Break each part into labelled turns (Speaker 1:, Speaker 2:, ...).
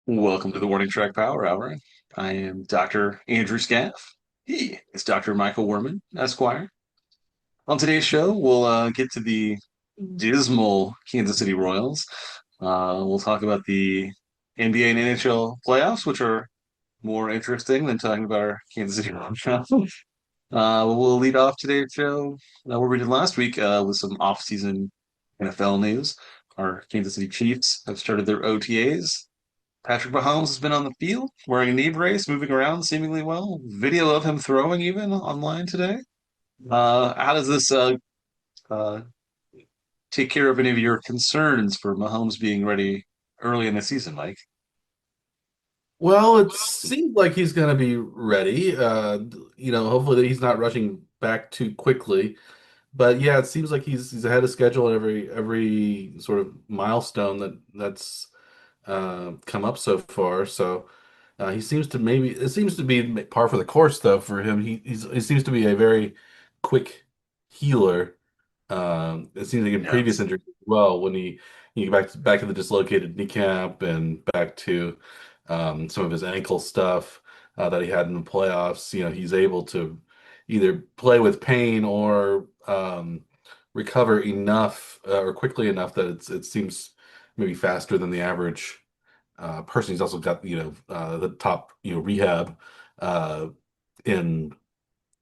Speaker 1: Welcome to the Warning Track Power Hour. I am Dr. Andrew Scaff. He is Dr. Michael Werman, Esquire. On today's show, we'll get to the dismal Kansas City Royals. We'll talk about the NBA and NHL playoffs, which are more interesting than talking about our Kansas City Royals. We'll lead off today's show where we did last week with some off-season NFL news. Our Kansas City Chiefs have started their OTAs. Patrick Mahomes has been on the field wearing a knee brace, moving around seemingly well. Video of him throwing even online today. How does this uh, take care of any of your concerns for Mahomes being ready early in the season, Mike?
Speaker 2: Well, it seems like he's going to be ready. Hopefully that he's not rushing back too quickly. But yeah, it seems like he's ahead of schedule at every sort of milestone that's come up so far. So he seems to maybe it seems to be par for the course though for him. He seems to be a very quick healer. It seems like in previous
Speaker 1: Yes.
Speaker 2: injuries as well when he back to the dislocated kneecap and back to some of his ankle stuff that he had in the playoffs. He's able to either play with pain or recover enough or quickly enough that it seems maybe faster than the average person. He's also got the top rehab uh, in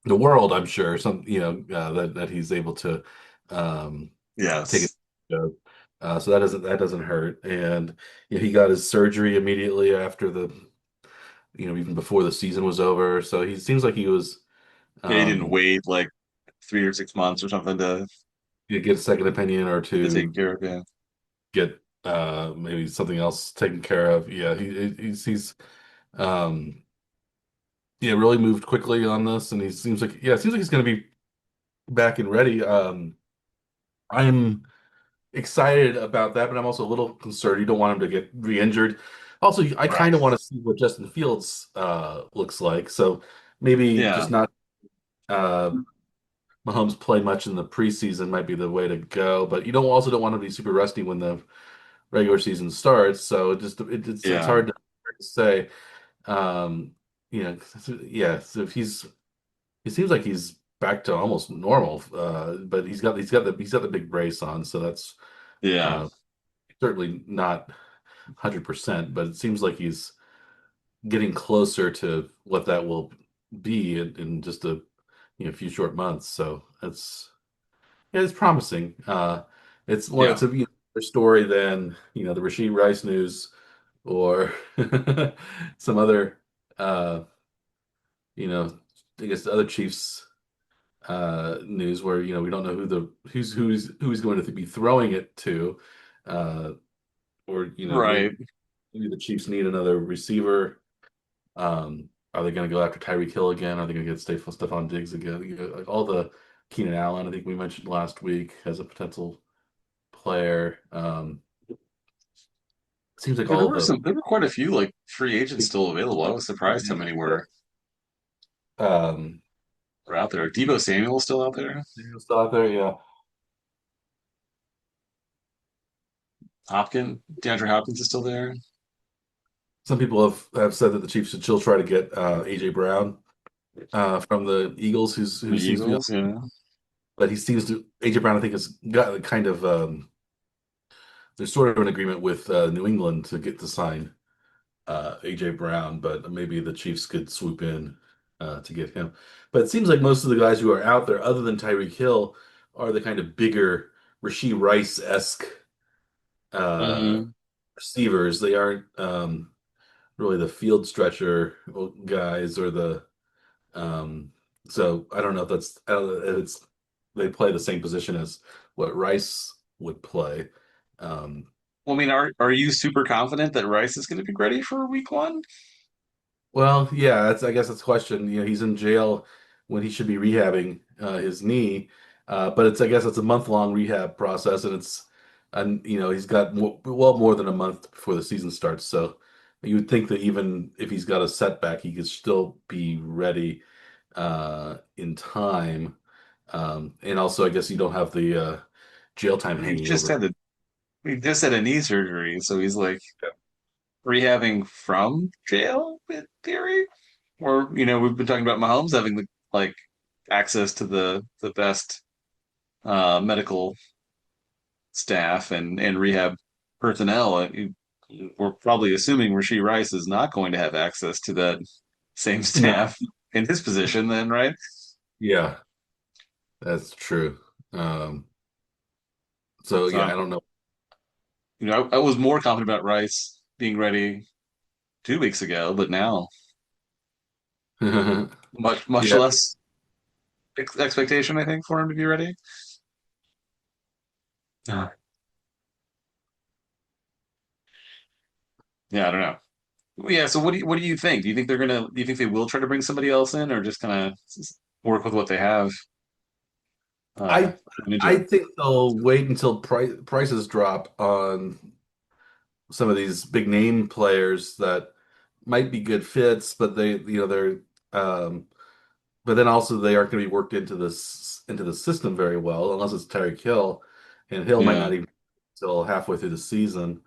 Speaker 2: the world. I'm sure some that he's able to um, take it.
Speaker 1: Yes.
Speaker 2: So that doesn't hurt, and he got his surgery immediately after even before the season was over. So he seems like he was
Speaker 1: Yeah, he didn't
Speaker 2: um,
Speaker 1: wait like 3 or 6 months or something
Speaker 2: get a second opinion or
Speaker 1: to take
Speaker 2: to
Speaker 1: care of him.
Speaker 2: get maybe something else taken care of. Yeah, he's um, really moved quickly on this, and he seems like he's going to be back and ready. I'm excited about that, but I'm also a little concerned. You don't want him to get re-injured. Also, I kind
Speaker 1: Right.
Speaker 2: of want to see what Justin Fields looks like. So maybe
Speaker 1: Yeah.
Speaker 2: just not uh, Mahomes play much in the preseason might be the way to go. But you don't want to be super rusty when the regular season starts. So it's
Speaker 1: Yeah.
Speaker 2: hard to say. Um, yeah. So if he seems like he's back to almost normal, but he's got the big brace on, so that's
Speaker 1: Yeah.
Speaker 2: uh, certainly not 100%, but it seems like he's getting closer to what that will be in just a few short months. So it's promising. It's
Speaker 1: Yeah.
Speaker 2: a better story than the Rashid Rice news or some other uh, you know I guess the other Chiefs news where we don't know who's going to be throwing it to, uh, or
Speaker 1: Right.
Speaker 2: maybe the Chiefs need another receiver. Are they going to go after Tyreek Hill again? Are they going to get Stephon Diggs again? Like all the Keenan Allen, I think we mentioned last week, as a potential player. Seems like
Speaker 1: Yeah,
Speaker 2: all the
Speaker 1: there were quite a few like free agents still available. I was surprised how many
Speaker 2: um,
Speaker 1: were out there. Debo Samuel's still out there.
Speaker 2: still out there. Yeah,
Speaker 1: DeAndre Hopkins is still there.
Speaker 2: some people have said that the Chiefs should still try to get AJ Brown from the Eagles,
Speaker 1: The
Speaker 2: who seems to be,
Speaker 1: Eagles, yeah.
Speaker 2: but he seems to AJ Brown. I think has got a kind of there's sort of an agreement with New England to sign AJ Brown, but maybe the Chiefs could swoop in to get him. But it seems like most of the guys who are out there, other than Tyreek Hill, are the kind of bigger Rasheed Rice-esque uh,
Speaker 1: Hmm.
Speaker 2: receivers. They aren't really the field stretcher guys or the um, so I don't know I don't know if it's they play the same position as what Rice would play. Um,
Speaker 1: Well, I mean, are you super confident that Rice is going to be ready for week one?
Speaker 2: Well, yeah, I guess that's the question. He's in jail when he should be rehabbing his knee, but I guess it's a month-long rehab process, and he's got well more than a month before the season starts. So you would think that even if he's got a setback, he could still be ready in time. And also, I guess you don't have the jail time
Speaker 1: He
Speaker 2: hanging
Speaker 1: just
Speaker 2: over.
Speaker 1: had the he just had a knee surgery, so he's like rehabbing from jail in theory, or we've been talking about Mahomes having the like access to the best medical staff and rehab personnel. We're probably assuming Rasheed Rice is not going to have access to that same
Speaker 2: No.
Speaker 1: staff in his position, then, right?
Speaker 2: Yeah, that's true. Um, so
Speaker 1: So,
Speaker 2: yeah, I don't know.
Speaker 1: I was more confident about Rice being ready 2 weeks ago, but now much
Speaker 2: Yeah,
Speaker 1: less expectation, I think, for him to be ready. Uh, Yeah, I don't know. Yeah, so what do you think? Do you think they will try to bring somebody else in, or just kind of work with what they have
Speaker 2: I
Speaker 1: going into
Speaker 2: I
Speaker 1: it?
Speaker 2: think they'll wait until prices drop on some of these big name players that might be good fits, but they're um, but then also they aren't going to be worked into the system very well unless it's Tyreek Hill, and Hill might
Speaker 1: Yeah,
Speaker 2: not even until halfway through the season.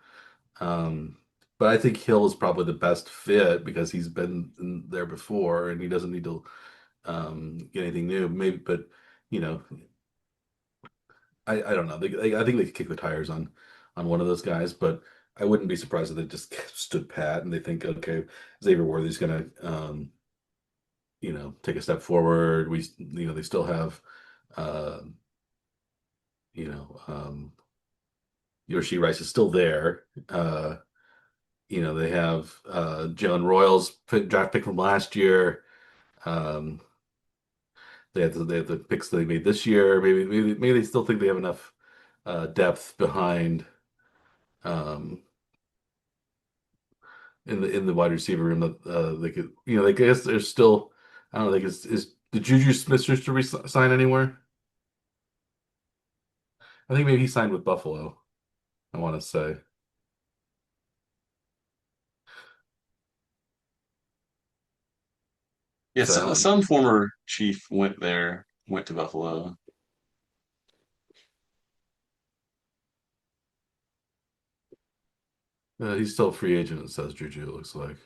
Speaker 2: Um, but I think Hill is probably the best fit because he's been in there before and he doesn't need to get anything new. Maybe, but you know, I don't know. I think they could kick the tires on one of those guys, but I wouldn't be surprised if they just stood pat and they think, okay, Xavier Worthy's gonna take a step forward. They still have uh, you know, Yoshi Rice is still there. They have Jalen Royals draft pick from last year. Um, they have the picks that they made this year. Maybe they still think they have enough depth behind um, in the wide receiver room that they could I guess there's still I don't know. Like is did Juju Smith-Schuster sign anywhere? I think maybe he signed with Buffalo. I want to say.
Speaker 1: yeah.
Speaker 2: So I don't.
Speaker 1: Some former chief went to Buffalo.
Speaker 2: He's still a free agent. It says Juju. It looks like.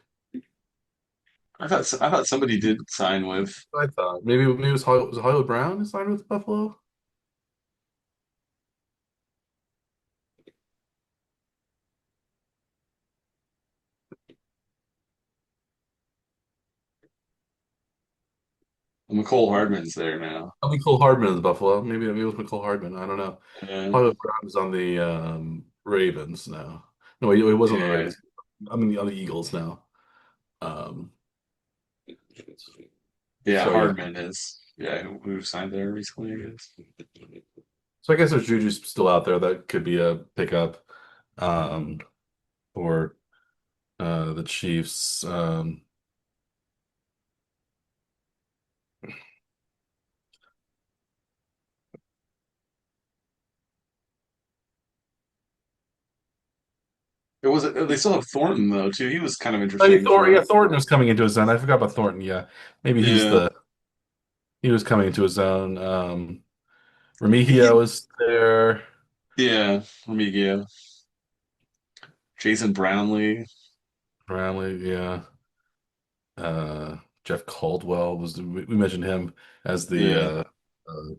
Speaker 1: I thought somebody did sign with.
Speaker 2: I thought maybe it was Hollywood Brown who signed with Buffalo.
Speaker 1: McCole Hardman's there now.
Speaker 2: I mean, Cole Hardman is Buffalo. Maybe it was McCole Hardman. I don't know.
Speaker 1: Uh,
Speaker 2: Hollywood Brown is on the Ravens now. No, he was on the
Speaker 1: yeah,
Speaker 2: Ravens. I mean, on the Eagles now. Um,
Speaker 1: yeah.
Speaker 2: so yeah.
Speaker 1: Hardman is. Yeah, who signed there recently, I guess.
Speaker 2: So I guess there's Juju still out there that could be a pickup um, for the Chiefs.
Speaker 1: It was. They still have Thornton though too. He was kind of
Speaker 2: I mean,
Speaker 1: interesting for.
Speaker 2: Yeah, Thornton was coming into his own. I forgot about Thornton. Yeah, maybe
Speaker 1: Yeah,
Speaker 2: he was coming into his own.
Speaker 1: he,
Speaker 2: Remigio is there.
Speaker 1: yeah. Remigio, Jason Brownlee.
Speaker 2: Brownlee, yeah. Jeff Caldwell we mentioned him as the
Speaker 1: Yeah.
Speaker 2: uh,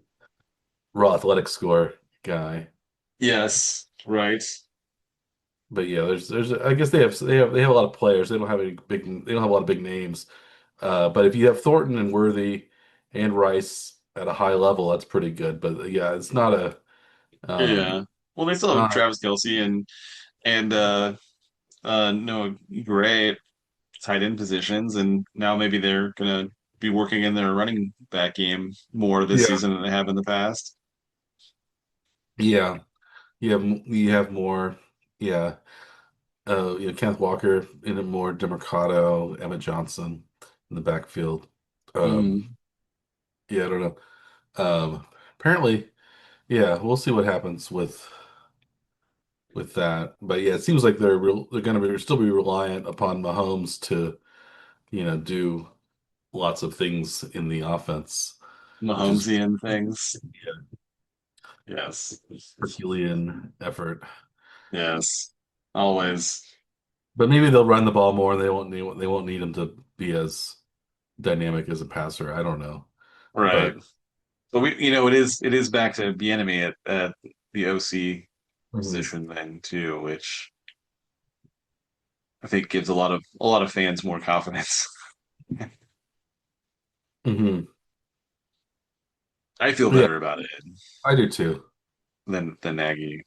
Speaker 2: raw athletic score guy.
Speaker 1: Yes. Right.
Speaker 2: But yeah, there's I guess they have a lot of players. They don't have a lot of big names. But if you have Thornton and Worthy and Rice at a high level, that's pretty good. But yeah, it's not a
Speaker 1: Yeah. Well, they still have
Speaker 2: not
Speaker 1: Travis Kelsey and Noah Gray at tight end positions, and now maybe they're gonna be working in their running back game more this
Speaker 2: yeah
Speaker 1: season than they have in the past.
Speaker 2: yeah you have more yeah Kenneth Walker in a more Demercado, Emmett Johnson in the backfield. Um,
Speaker 1: Mm.
Speaker 2: yeah, I don't know. Apparently, yeah, we'll see what happens with that. But yeah, it seems like they're going to still be reliant upon Mahomes to do lots of things in the offense, which is
Speaker 1: Mahomesian things.
Speaker 2: yeah,
Speaker 1: Yes.
Speaker 2: Herculean effort.
Speaker 1: Yes. Always.
Speaker 2: But maybe they'll run the ball more, and they won't need him to be as dynamic as a passer. I don't know,
Speaker 1: Right.
Speaker 2: but
Speaker 1: But it is back to Bieniemy at the OC
Speaker 2: mhm.
Speaker 1: position then too, which I think gives a lot of fans more confidence.
Speaker 2: Mhm.
Speaker 1: I feel
Speaker 2: Yeah,
Speaker 1: better about it
Speaker 2: I do too.
Speaker 1: than Nagy.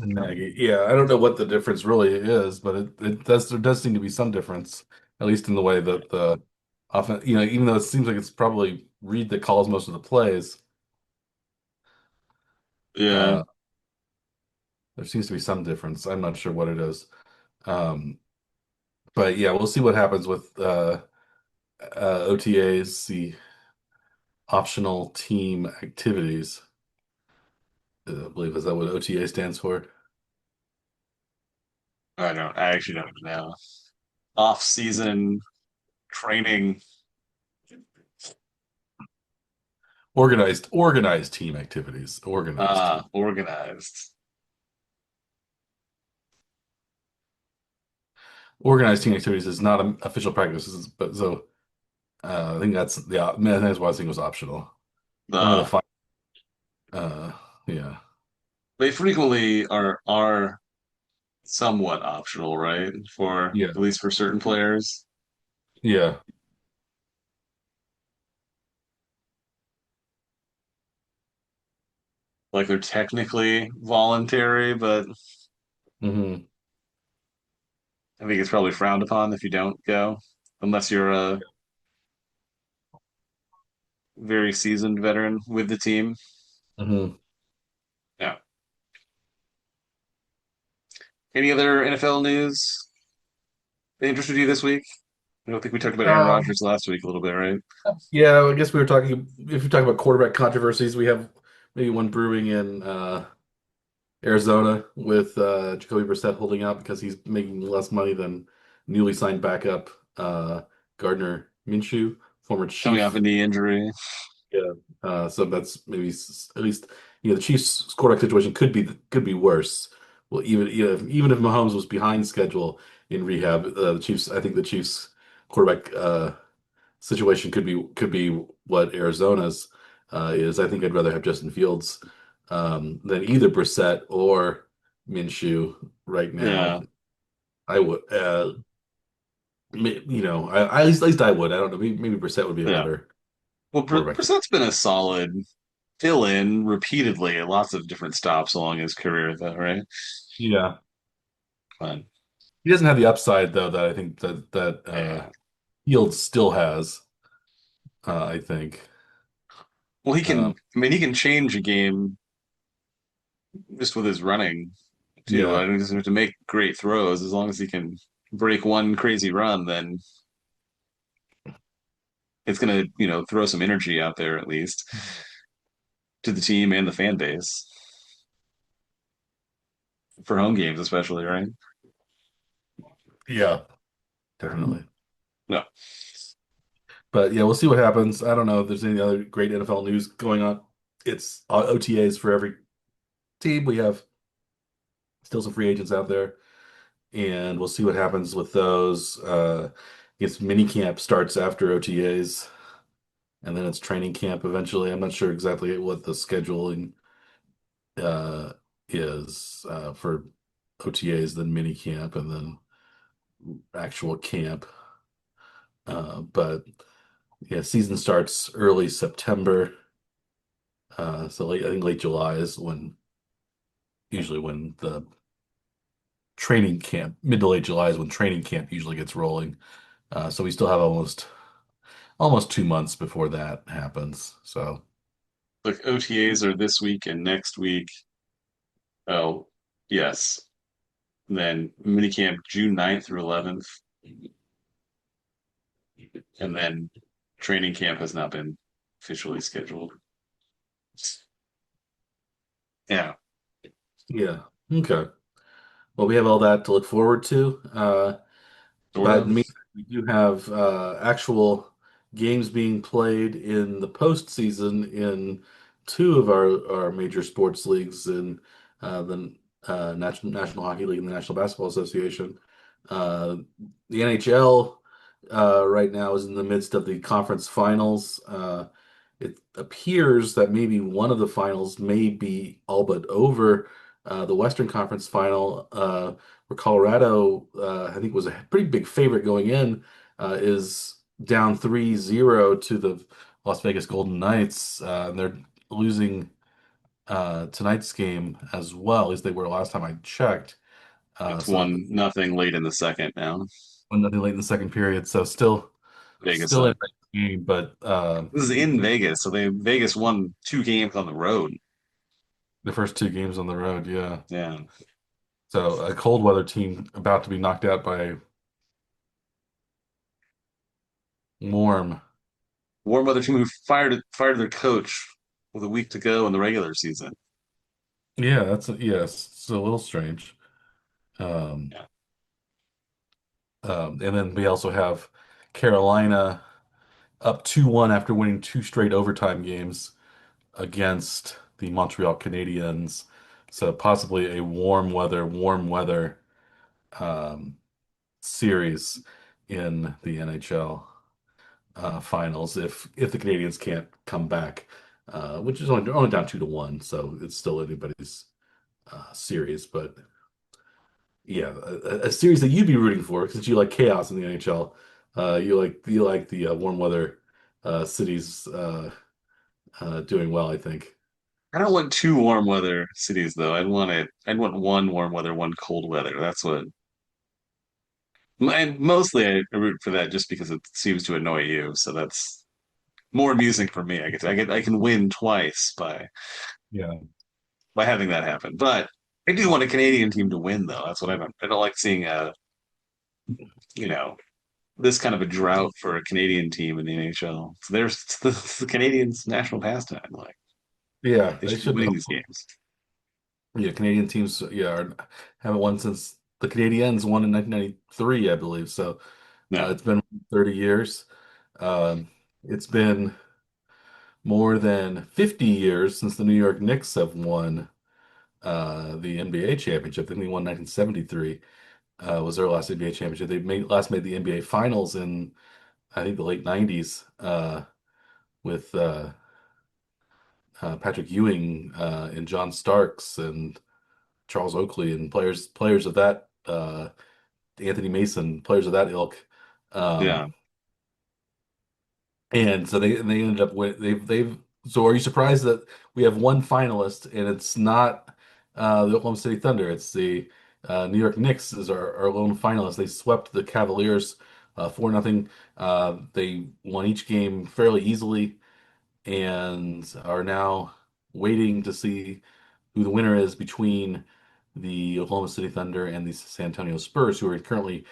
Speaker 2: Nagy. Yeah, I don't know what the difference really is, but it does there does seem to be some difference, at least in the way that the offense, even though it seems like it's probably Reed that calls most of the plays,
Speaker 1: Yeah.
Speaker 2: uh, there seems to be some difference. I'm not sure what it is. Um, but yeah, we'll see what happens with OTAs, the optional team activities. I believe is that what OTA stands for?
Speaker 1: I actually don't know. Off-season training.
Speaker 2: Organized team activities. Organized team.
Speaker 1: Organized.
Speaker 2: Organized team activities is not an official practice, but so I think I think that's why I think it was optional. I'm gonna
Speaker 1: Uh,
Speaker 2: find. Uh, yeah,
Speaker 1: they frequently are somewhat optional, right? For
Speaker 2: yeah,
Speaker 1: at least for certain players.
Speaker 2: yeah.
Speaker 1: Like they're technically voluntary, but
Speaker 2: Hmm.
Speaker 1: I think it's probably frowned upon if you don't go, unless you're a very seasoned veteran with the team.
Speaker 2: Hmm.
Speaker 1: Yeah. Any other NFL news that interested you this week? I don't think we talked about Aaron
Speaker 2: Um,
Speaker 1: Rodgers last week a little bit, right?
Speaker 2: yeah, I guess we were talking. If you talk about quarterback controversies, we have maybe one brewing in Arizona with Jacoby Brissett holding out because he's making less money than newly signed backup Gardner Minshew, former
Speaker 1: Coming off a
Speaker 2: Chief.
Speaker 1: knee injury.
Speaker 2: Yeah. So that's maybe at least the Chiefs' quarterback situation could be worse. Well, even if Mahomes was behind schedule in rehab, I think the Chiefs' quarterback situation could be what Arizona's is. I think I'd rather have Justin Fields than either Brissett or Minshew right now.
Speaker 1: Yeah.
Speaker 2: I would, at least I would. I don't know. Maybe Brissett would be a
Speaker 1: Yeah.
Speaker 2: better
Speaker 1: Well,
Speaker 2: quarterback.
Speaker 1: Brissett's been a solid fill in repeatedly at lots of different stops along his career, though, right?
Speaker 2: Yeah.
Speaker 1: But
Speaker 2: He doesn't have the upside though that I think that
Speaker 1: yeah.
Speaker 2: Fields still has. I think.
Speaker 1: Well,
Speaker 2: Um,
Speaker 1: he can change a game just with his running, too. I
Speaker 2: yeah.
Speaker 1: don't he doesn't have to make great throws. As long as he can break one crazy run, then it's going to, throw some energy out there at least to the team and the fan base for home games, especially, right?
Speaker 2: Yeah. Definitely.
Speaker 1: No.
Speaker 2: But yeah, we'll see what happens. I don't know if there's any other great NFL news going on. It's OTAs for every team. We have still some free agents out there, and we'll see what happens with those. I guess mini camp starts after OTAs, and then it's training camp eventually. I'm not sure exactly what the scheduling uh, is for OTAs, then mini camp, and then actual camp. But yeah, season starts early September. So I think late July is usually when the training camp, mid to late July is when training camp usually gets rolling. So we still have almost 2 months before that happens. So
Speaker 1: Like OTAs are this week and next week. Oh, yes. Then minicamp June 9th through 11th. And then training camp has not been officially scheduled. Yeah,
Speaker 2: yeah, okay. Well, we have all that to look forward to.
Speaker 1: sort
Speaker 2: But in the
Speaker 1: of.
Speaker 2: meantime, we do have actual games being played in the postseason in two of our major sports leagues in the National Hockey League and the National Basketball Association. Uh, the NHL right now is in the midst of the conference finals. It appears that maybe one of the finals may be all but over. The Western Conference final, where Colorado, I think, was a pretty big favorite going in, is down 3-0 to the Las Vegas Golden Knights. And they're losing tonight's game as well, at least they were last time I checked.
Speaker 1: It's
Speaker 2: So
Speaker 1: 1-0 late in the second now.
Speaker 2: nothing late in the second period. So still,
Speaker 1: Vegas
Speaker 2: still in
Speaker 1: side.
Speaker 2: the game, but
Speaker 1: This is in Vegas, so Vegas won 2 games on the road.
Speaker 2: the first two games on the road, yeah.
Speaker 1: Yeah.
Speaker 2: So a cold weather team about to be knocked out by warm.
Speaker 1: Warm weather team who fired their coach with a week to go in the regular season.
Speaker 2: Yeah, yes, it's a little strange. Um,
Speaker 1: Yeah.
Speaker 2: and then we also have Carolina up 2-1 after winning two straight overtime games against the Montreal Canadiens. So possibly a warm weather um, series in the NHL finals if the Canadians can't come back, which is only down 2-1, so it's still anybody's series. But yeah, a series that you'd be rooting for since you like chaos in the NHL. You like the warm weather cities doing well, I think.
Speaker 1: I don't want two warm weather cities though. I'd want one warm weather, one cold weather. That's what. And mostly I root for that just because it seems to annoy you. So that's more amusing for me. I can win twice
Speaker 2: Yeah,
Speaker 1: by having that happen. But I do want a Canadian team to win though. That's what I don't like seeing you know, this kind of a drought for a Canadian team in the NHL. So there's the Canadians' national pastime. Like
Speaker 2: yeah,
Speaker 1: they
Speaker 2: they
Speaker 1: should be
Speaker 2: should.
Speaker 1: winning these games.
Speaker 2: Yeah, Canadian teams, yeah, haven't won since the Canadiens won in 1993, I believe. So
Speaker 1: No,
Speaker 2: it's been 30 years. Um, it's been more than 50 years since the New York Knicks have won the NBA championship. I think they won 1973 was their last NBA championship. Last made the NBA Finals in I think the late 90s with Patrick Ewing and John Starks and Charles Oakley and players of that Anthony Mason, players of that ilk. Um,
Speaker 1: yeah.
Speaker 2: and so they ended up with they've so are you surprised that we have one finalist and it's not the Oklahoma City Thunder? It's the New York Knicks is our lone finalist. They swept the Cavaliers 4-0. They won each game fairly easily and are now waiting to see who the winner is between the Oklahoma City Thunder and the San Antonio Spurs, who are currently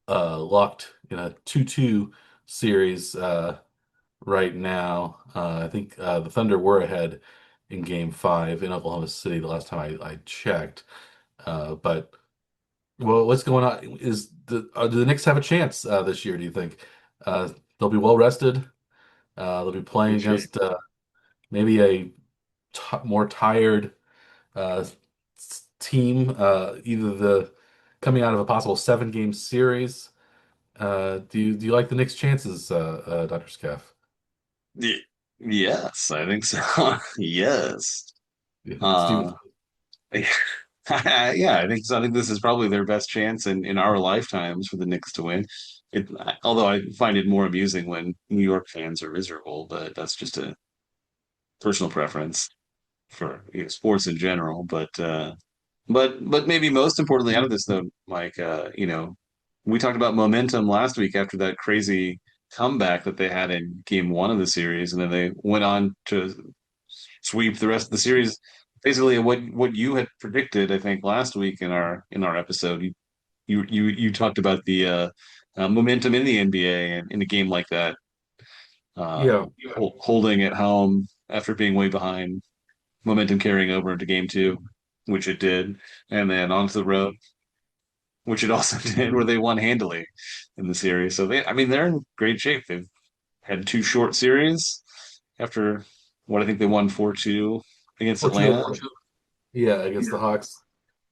Speaker 2: locked in a 2-2 series right now. I think the Thunder were ahead in Game 5 in Oklahoma City the last time I checked. But well, what's going on? Do the Knicks have a chance this year? Do you think they'll be well rested? They'll be playing
Speaker 1: Good shape.
Speaker 2: against maybe a more tired uh, team, either the coming out of a possible 7-game series. Do you like the Knicks' chances, Dr. Scaff?
Speaker 1: Yes, I think so. Yes.
Speaker 2: Yeah, Steven.
Speaker 1: Uh, yeah, I think so. I think this is probably their best chance in our lifetimes for the Knicks to win. Although I find it more amusing when New York fans are miserable, but that's just a personal preference for sports in general. But maybe most importantly out of this though, Mike, we talked about momentum last week after that crazy comeback that they had in game one of the series, and then they went on to sweep the rest of the series. Basically, what you had predicted, I think, last week in our episode, you talked about the momentum in the NBA and in a game like that,
Speaker 2: Yeah,
Speaker 1: holding at home after being way behind, momentum carrying over into game two, which it did, and then onto the road, which it also did, where they won handily in the series. So I mean, they're in great shape. They've had two short series after what I think they won 4-2 against
Speaker 2: or two.
Speaker 1: Atlanta,
Speaker 2: Yeah, against the Hawks,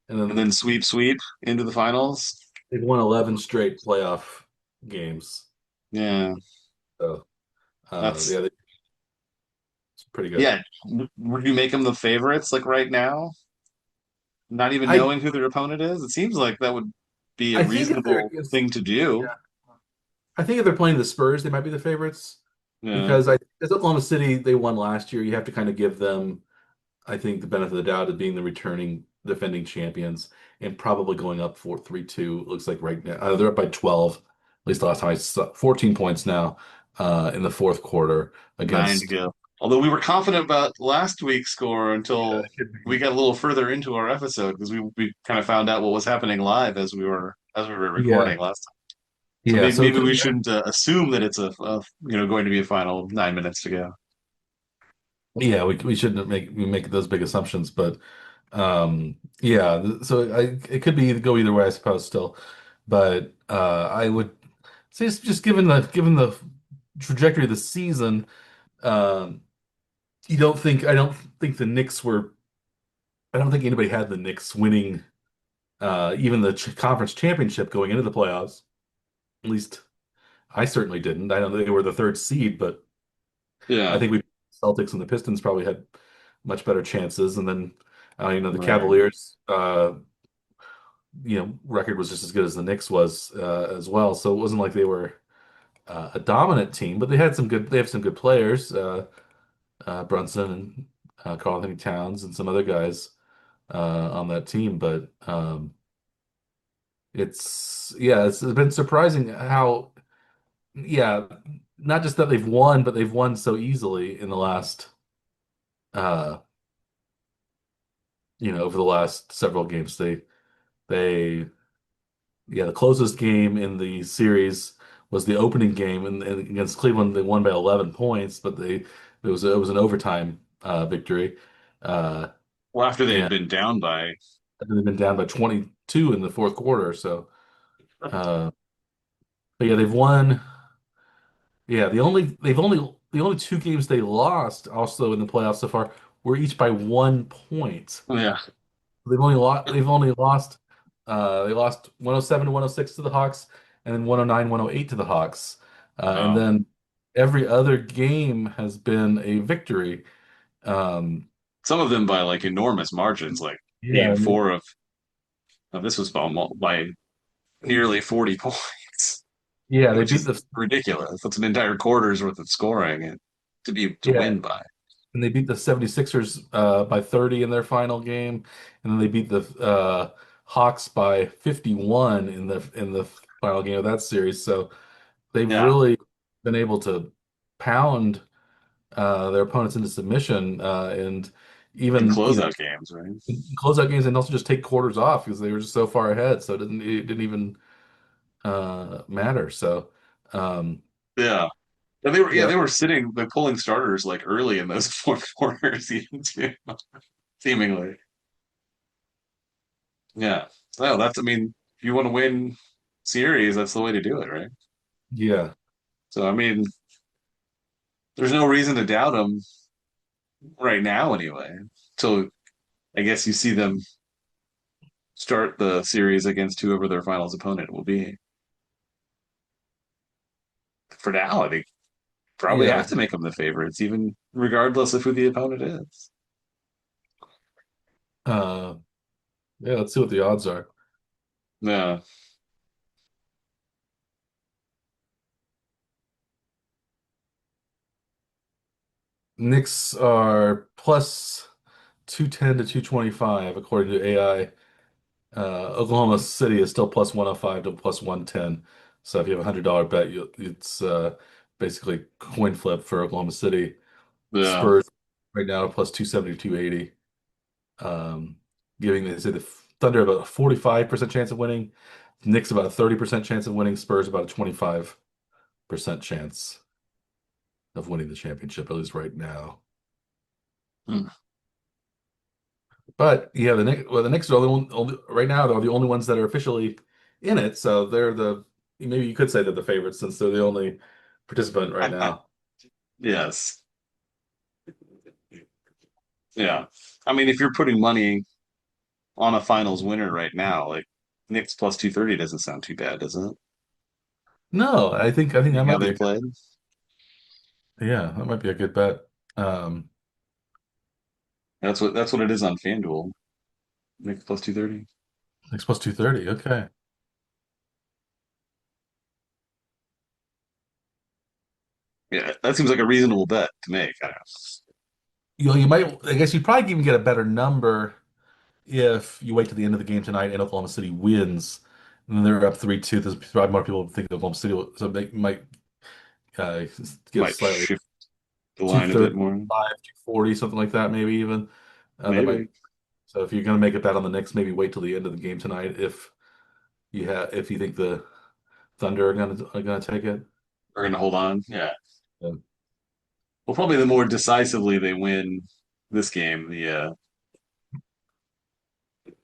Speaker 2: and
Speaker 1: and
Speaker 2: then
Speaker 1: then sweep into the finals.
Speaker 2: They've won 11 straight playoff games.
Speaker 1: Yeah,
Speaker 2: So,
Speaker 1: that's
Speaker 2: yeah, it's pretty good.
Speaker 1: yeah. Would you make them the favorites like right now, not even
Speaker 2: I
Speaker 1: knowing who their opponent is? It seems like that would be a
Speaker 2: I think if they're
Speaker 1: reasonable thing to do.
Speaker 2: yeah, I think if they're playing the Spurs, they might be the favorites
Speaker 1: Yeah,
Speaker 2: because as Oklahoma City, they won last year. You have to kind of give them, I think, the benefit of the doubt of being the returning defending champions and probably going up 4-3-2. Looks like right now they're up by 12. At least the last time I saw 14 points now in the fourth quarter
Speaker 1: nine to
Speaker 2: against.
Speaker 1: go. Although we were confident about last week's score
Speaker 2: Yeah,
Speaker 1: until
Speaker 2: it could
Speaker 1: we
Speaker 2: be.
Speaker 1: got a little further into our episode because we kind of found out what was happening live as we were
Speaker 2: Yeah,
Speaker 1: recording last time. So
Speaker 2: yeah.
Speaker 1: maybe
Speaker 2: So it
Speaker 1: maybe
Speaker 2: could,
Speaker 1: we shouldn't assume that it's going to be a final 9 minutes to go.
Speaker 2: yeah, we shouldn't make those big assumptions, but yeah. So it could be go either way, I suppose. Still, but I would say it's just given the trajectory of the season. Um, I don't think the Knicks were. I don't think anybody had the Knicks winning even the ch conference championship going into the playoffs. At least I certainly didn't. I know they were the third seed, but I
Speaker 1: Yeah,
Speaker 2: think we Celtics and the Pistons probably had much better chances. And then the
Speaker 1: right.
Speaker 2: Cavaliers record was just as good as the Knicks was as well. So it wasn't like they were a dominant team, but they have some good players, Brunson and Karl Anthony Towns and some other guys on that team. But it's been surprising how not just that they've won, but they've won so easily in the last uh over the last several games. They the closest game in the series was the opening game and against Cleveland. They won by 11 points, but it was an overtime victory. Uh,
Speaker 1: Well, after they had
Speaker 2: and
Speaker 1: been down by
Speaker 2: they've been down by 22 in the fourth quarter. So, but yeah, they've won. Yeah, the only two games they lost also in the playoffs so far were each by 1 point.
Speaker 1: yeah.
Speaker 2: They've only lost they lost 107 to 106 to the Hawks and then 109 108 to the Hawks. And
Speaker 1: Wow.
Speaker 2: then every other game has been a victory. Um
Speaker 1: Some of them by like enormous margins, like
Speaker 2: yeah,
Speaker 1: game
Speaker 2: and they,
Speaker 1: four of this was by nearly 40 points,
Speaker 2: yeah, they
Speaker 1: which
Speaker 2: beat
Speaker 1: is
Speaker 2: the
Speaker 1: ridiculous. That's an entire quarter's worth of scoring and to
Speaker 2: yeah,
Speaker 1: win by.
Speaker 2: and they beat the 76ers by 30 in their final game, and then they beat the Hawks by 51 in the final game of that series. So they've
Speaker 1: Yeah,
Speaker 2: really been able to pound their opponents into submission and
Speaker 1: in
Speaker 2: even
Speaker 1: closeout games, right?
Speaker 2: close out games and also just take quarters off because they were just so far ahead. So it didn't even matter. So um,
Speaker 1: Yeah. And they were
Speaker 2: yeah,
Speaker 1: they were sitting like pulling starters like early in those fourth quarters even too, seemingly. Yeah. Well, that's I mean, if you want to win series, that's the way to do it, right?
Speaker 2: yeah.
Speaker 1: So I mean, there's no reason to doubt them right now anyway. So I guess you see them start the series against whoever their finals opponent will be. For now, I think probably have
Speaker 2: Yeah.
Speaker 1: to make them the favorites, even regardless of who the opponent is.
Speaker 2: Uh, yeah, let's see what the odds are.
Speaker 1: Yeah.
Speaker 2: Knicks are plus 210 to 225 according to AI. Oklahoma City is still plus 105 to plus 110. So if you have $100 bet, it's basically coin flip for Oklahoma City.
Speaker 1: Yeah.
Speaker 2: Spurs right now are plus 270 to 280. Um, giving they say the Thunder about a 45% chance of winning, Knicks about a 30% chance of winning, Spurs about a 25% chance of winning the championship, at least right now.
Speaker 1: Hmm.
Speaker 2: But yeah, the Knicks are the only right now they're the only ones that are officially in it. So maybe you could say they're the favorites since they're the only participant right now.
Speaker 1: Yes. Yeah. I mean, if you're putting money on a finals winner right now, like Knicks plus 230 doesn't sound too bad, does it?
Speaker 2: No, I think that
Speaker 1: Seeing how
Speaker 2: might be
Speaker 1: they
Speaker 2: a good,
Speaker 1: played.
Speaker 2: yeah, that might be a good bet. Um,
Speaker 1: That's what it is on FanDuel. Knicks plus 230.
Speaker 2: X plus 230. Okay.
Speaker 1: Yeah, that seems like a reasonable bet to make. I don't
Speaker 2: I guess you'd probably even get a better number if you wait to the end of the game tonight and Oklahoma City wins. And then they're up 3-2. There's probably more people think Oklahoma City so they might uh, give
Speaker 1: might
Speaker 2: slightly
Speaker 1: shift the line a bit more.
Speaker 2: 235, 240, something like that, maybe even. That might.
Speaker 1: Maybe.
Speaker 2: So if you're going to make a bet on the Knicks, maybe wait till the end of the game tonight if you think the Thunder are gonna take it.
Speaker 1: We're gonna hold on. Yeah.
Speaker 2: Yeah.
Speaker 1: Well, probably the more decisively they win this game, the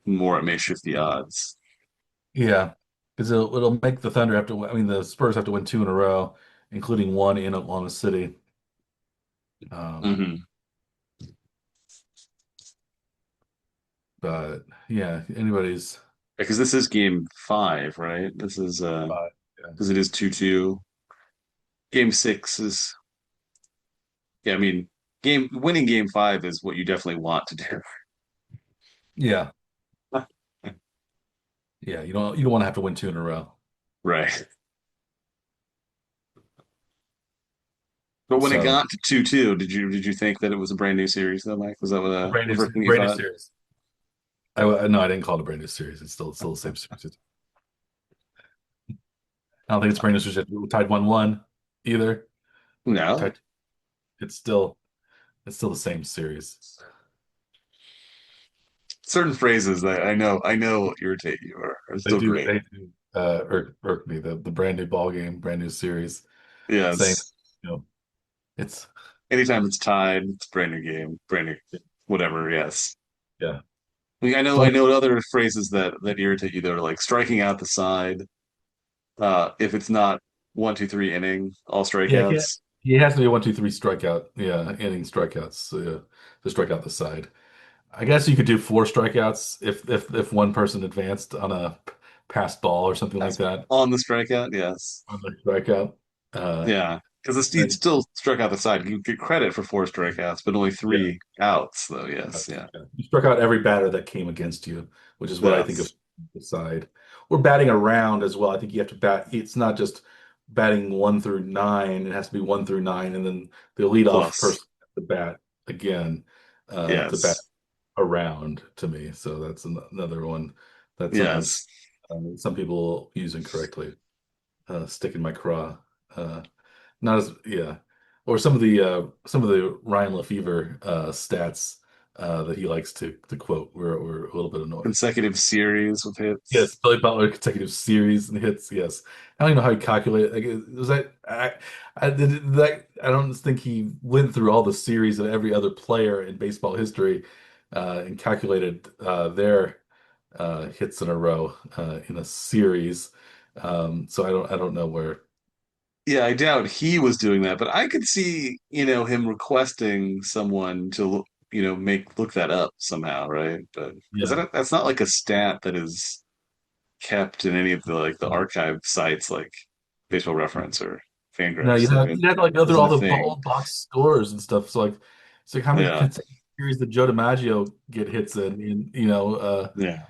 Speaker 1: more it may shift the odds.
Speaker 2: Yeah, because it'll make the Thunder have to. I mean, the Spurs have to win two in a row, including one in Oklahoma City. Um,
Speaker 1: Hmm.
Speaker 2: but yeah, anybody's.
Speaker 1: Because this is game five, right? This is
Speaker 2: Yeah.
Speaker 1: because it is 2-2. Game six is yeah, I mean game winning game five is what you definitely want to do.
Speaker 2: Yeah, yeah. You don't want to have to win two in a row.
Speaker 1: Right. But when it
Speaker 2: So
Speaker 1: got to 2-2, did you think that it was a brand new series though, Mike? Was that what the first thing you
Speaker 2: brand new
Speaker 1: thought?
Speaker 2: series. No, I didn't call it a brand new series. It's still the same series. I don't think it's brand new series. We tied 1-1 either.
Speaker 1: No.
Speaker 2: Tied, it's still it's still the same series.
Speaker 1: Certain phrases that I know irritate you are
Speaker 2: They
Speaker 1: still
Speaker 2: do
Speaker 1: great.
Speaker 2: they do irk me. The brand new ball game, brand new series, saying
Speaker 1: Yes.
Speaker 2: you know it's
Speaker 1: Anytime it's tied, it's a brand new game, brand new whatever, yes.
Speaker 2: yeah.
Speaker 1: I mean, I know
Speaker 2: So
Speaker 1: I know other phrases that irritate you that are like striking out the side. If it's not 1, 2, 3 inning, all
Speaker 2: yeah, he has,
Speaker 1: strikeouts.
Speaker 2: he has to be a 1, 2, 3 strikeout. Yeah, inning strikeouts to strike out the side. I guess you could do four strikeouts if one person advanced on a passed ball or something like
Speaker 1: That's
Speaker 2: that
Speaker 1: on the strikeout, yes.
Speaker 2: on the strikeout. Uh,
Speaker 1: Yeah. Because you'd
Speaker 2: then
Speaker 1: still struck out the side. You get credit for 4 strikeouts, but only
Speaker 2: yeah,
Speaker 1: 3 outs, though. Yes,
Speaker 2: Yes,
Speaker 1: yeah.
Speaker 2: yeah. You struck out every batter that came against you, which is what I think of
Speaker 1: Yes.
Speaker 2: the side. Or batting around as well. I think you have to bat. It's not just batting 1 through 9. It has to be 1 through 9, and then the leadoff
Speaker 1: Plus.
Speaker 2: person has to bat again to bat
Speaker 1: Yes.
Speaker 2: around to me. So that's another one that sometimes
Speaker 1: Yes.
Speaker 2: some people use incorrectly. Stick in my craw. Uh, Not as yeah, or some of the Ryan Lefevre stats that he likes to quote were a little bit annoying.
Speaker 1: Consecutive series with
Speaker 2: Yes,
Speaker 1: hits.
Speaker 2: Billy Butler consecutive series and hits. Yes, I don't even know how he calculated. Like, was that I don't think he went through all the series of every other player in baseball history and calculated their hits in a row in a series. So I don't know where.
Speaker 1: Yeah, I doubt he was doing that, but I could see, him requesting someone to, make look that up somehow, right? But because
Speaker 2: Yeah.
Speaker 1: that's not like a stat that is kept in any of the like the archive sites like Baseball Reference or
Speaker 2: No,
Speaker 1: Fangraphs. Like it
Speaker 2: you'd have to like go through
Speaker 1: isn't
Speaker 2: all
Speaker 1: a
Speaker 2: the
Speaker 1: thing.
Speaker 2: old box scores and stuff. So like, it's like how many
Speaker 1: Yeah,
Speaker 2: consecutive series did Joe DiMaggio get hits in?
Speaker 1: yeah,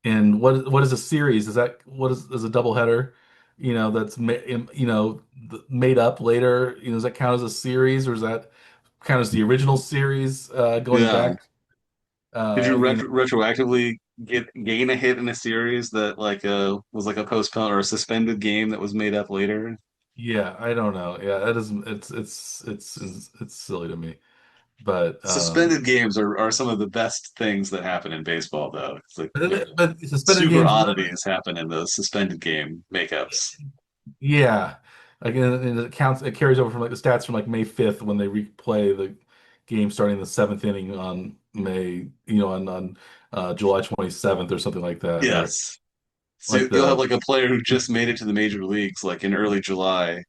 Speaker 2: And what is a series? Is that what is a doubleheader? That's made up later. Does that count as a series, or does that count as the original series going
Speaker 1: yeah.
Speaker 2: back?
Speaker 1: Did you
Speaker 2: Uh, you know,
Speaker 1: retroactively gain a hit in a series that like was like a postponed or a suspended game that was made up later?
Speaker 2: yeah, I don't know. Yeah, that isn't. It's silly to me, but
Speaker 1: Suspended games are some of the best things that happen in baseball, though. It's like
Speaker 2: but suspended
Speaker 1: super
Speaker 2: games.
Speaker 1: oddities happen in those suspended game makeups.
Speaker 2: Yeah. Again, and it carries over from like the stats from like May 5th when they replay the game starting the seventh inning on July 27th or something like that. Or
Speaker 1: Yes. So
Speaker 2: like
Speaker 1: you'll have
Speaker 2: the
Speaker 1: like a player who just made it to the major leagues like in early July,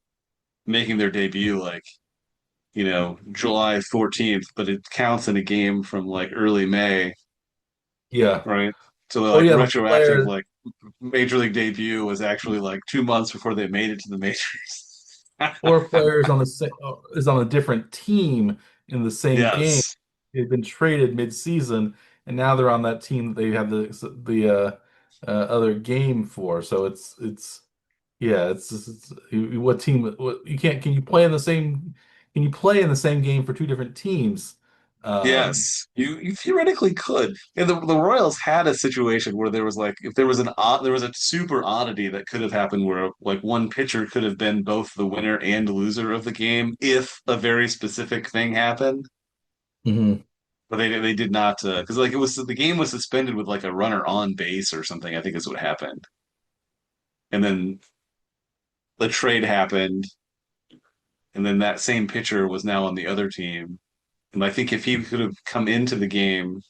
Speaker 1: making their debut like, July 14th, but it counts in a game from like early May,
Speaker 2: yeah.
Speaker 1: right? So they're
Speaker 2: Or
Speaker 1: like
Speaker 2: you have a
Speaker 1: retroactive,
Speaker 2: player
Speaker 1: like major league debut was actually like 2 months before they made it to the majors.
Speaker 2: Or players on the same is on a different team in the same game.
Speaker 1: Yes.
Speaker 2: They've been traded mid-season, and now they're on that team that they have other game for. So it's yeah, what team? What, you can't can you play in the same? Can you play in the same game for two different teams? Um,
Speaker 1: Yes, you theoretically could. And the Royals had a situation where there was like if there was an odd there was a super oddity that could have happened where like one pitcher could have been both the winner and loser of the game if a very specific thing happened.
Speaker 2: mhm.
Speaker 1: But they did not because like it was the game was suspended with like a runner on base or something. I think is what happened. And then the trade happened, and then that same pitcher was now on the other team. And I think if he could have come into the game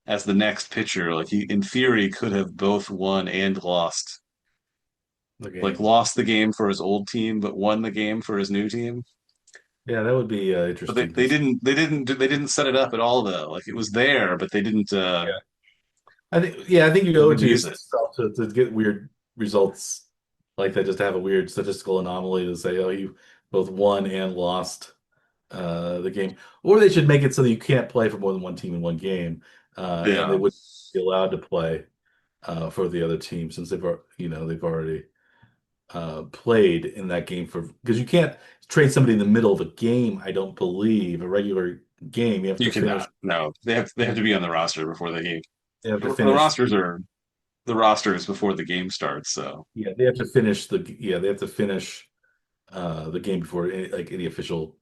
Speaker 1: as the next pitcher. Like he, in theory, could have both won and lost.
Speaker 2: The
Speaker 1: Like
Speaker 2: game.
Speaker 1: lost the game for his old team, but won the game for his new team.
Speaker 2: Yeah, that would be
Speaker 1: But
Speaker 2: interesting to
Speaker 1: they
Speaker 2: see.
Speaker 1: didn't set it up at all though. Like it was there, but they didn't
Speaker 2: Yeah. I think you
Speaker 1: they
Speaker 2: owe it
Speaker 1: didn't
Speaker 2: to
Speaker 1: use it.
Speaker 2: yourself to get weird results like that, just to have a weird statistical anomaly to say, oh, you both won and lost the game. Or they should make it so that you can't play for more than one team in one game, and they
Speaker 1: Yeah,
Speaker 2: wouldn't be allowed to play for the other team since they've already played in that game for because you can't trade somebody in the middle of a game, I don't believe, a regular game. You have
Speaker 1: you
Speaker 2: to finish.
Speaker 1: cannot. No, they have to be on the roster before the game.
Speaker 2: They have to
Speaker 1: The
Speaker 2: finish.
Speaker 1: rosters are the rosters before the game starts. So
Speaker 2: Yeah, they have to finish they have to finish the game before any official.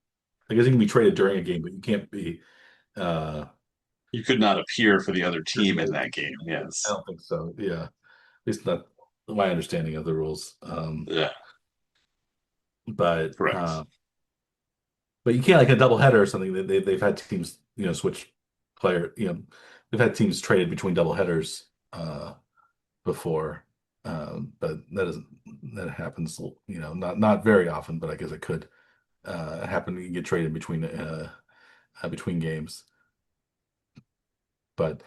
Speaker 2: I guess you can be traded during a game, but you can't be uh
Speaker 1: you could not appear for the other
Speaker 2: here for
Speaker 1: team
Speaker 2: the
Speaker 1: in
Speaker 2: other
Speaker 1: that
Speaker 2: team.
Speaker 1: game.
Speaker 2: I
Speaker 1: Yes.
Speaker 2: don't think so. Yeah, at least not my understanding of the rules.
Speaker 1: Yeah.
Speaker 2: But
Speaker 1: Correct.
Speaker 2: but you can't like a double header or something. They've had teams switch player. They've had teams traded between double headers before. But that happens not very often, but I guess it could happen. You get traded between games. But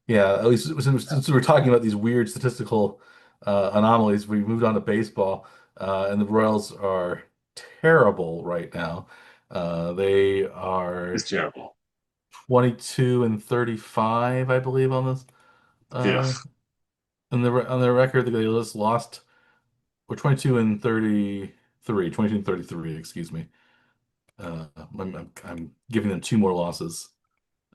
Speaker 2: yeah, at least since we're talking about these weird statistical anomalies, we moved on to baseball, and the Royals are terrible right now. They
Speaker 1: It's
Speaker 2: are
Speaker 1: terrible.
Speaker 2: 22 and 35, I believe, on this
Speaker 1: Yeah.
Speaker 2: uh, on their record. They just lost. We're 22 and 33, 22 and 33, excuse me. I'm giving them two more losses.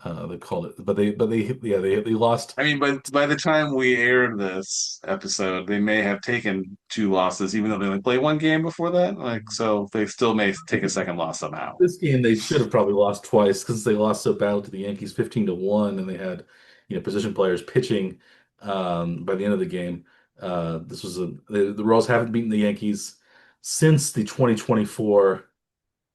Speaker 2: They called it, they lost.
Speaker 1: I mean, by the time we aired this episode, they may have taken two losses, even though they only played one game before that. Like, so they still may take a second loss somehow.
Speaker 2: This game they should have probably lost twice because they lost so badly to the Yankees 15-1, and they had position players pitching by the end of the game. This was the Royals haven't beaten the Yankees since the 2024